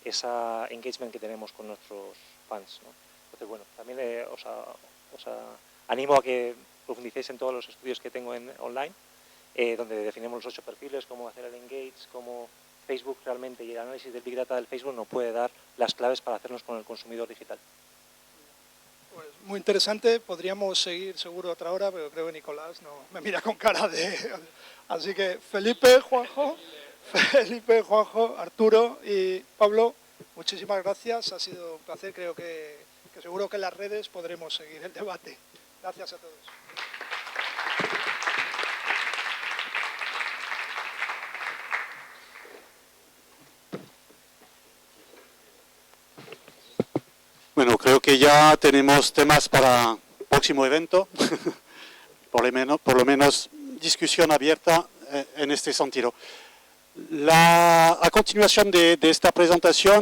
esa engagement que tenemos con nuestros fans, ¿no? Entonces, bueno, también os animo a que profundicéis en todos los estudios que tengo online, donde definimos los 8 perfiles, cómo hacer el engage, cómo Facebook realmente, y el análisis del Big Data del Facebook nos puede dar las claves para hacernos con el consumidor digital. Pues muy interesante, podríamos seguir seguro otra hora, pero creo que Nicolás no me mira con cara de... Así que Felipe, Juanjo, Arturo y Pablo, muchísimas gracias, ha sido un placer, creo que seguro que en las redes podremos seguir el debate. Gracias a todos. Bueno, creo que ya tenemos temas para el próximo evento, por lo menos discusión abierta en este sentido. A continuación de esta presentación,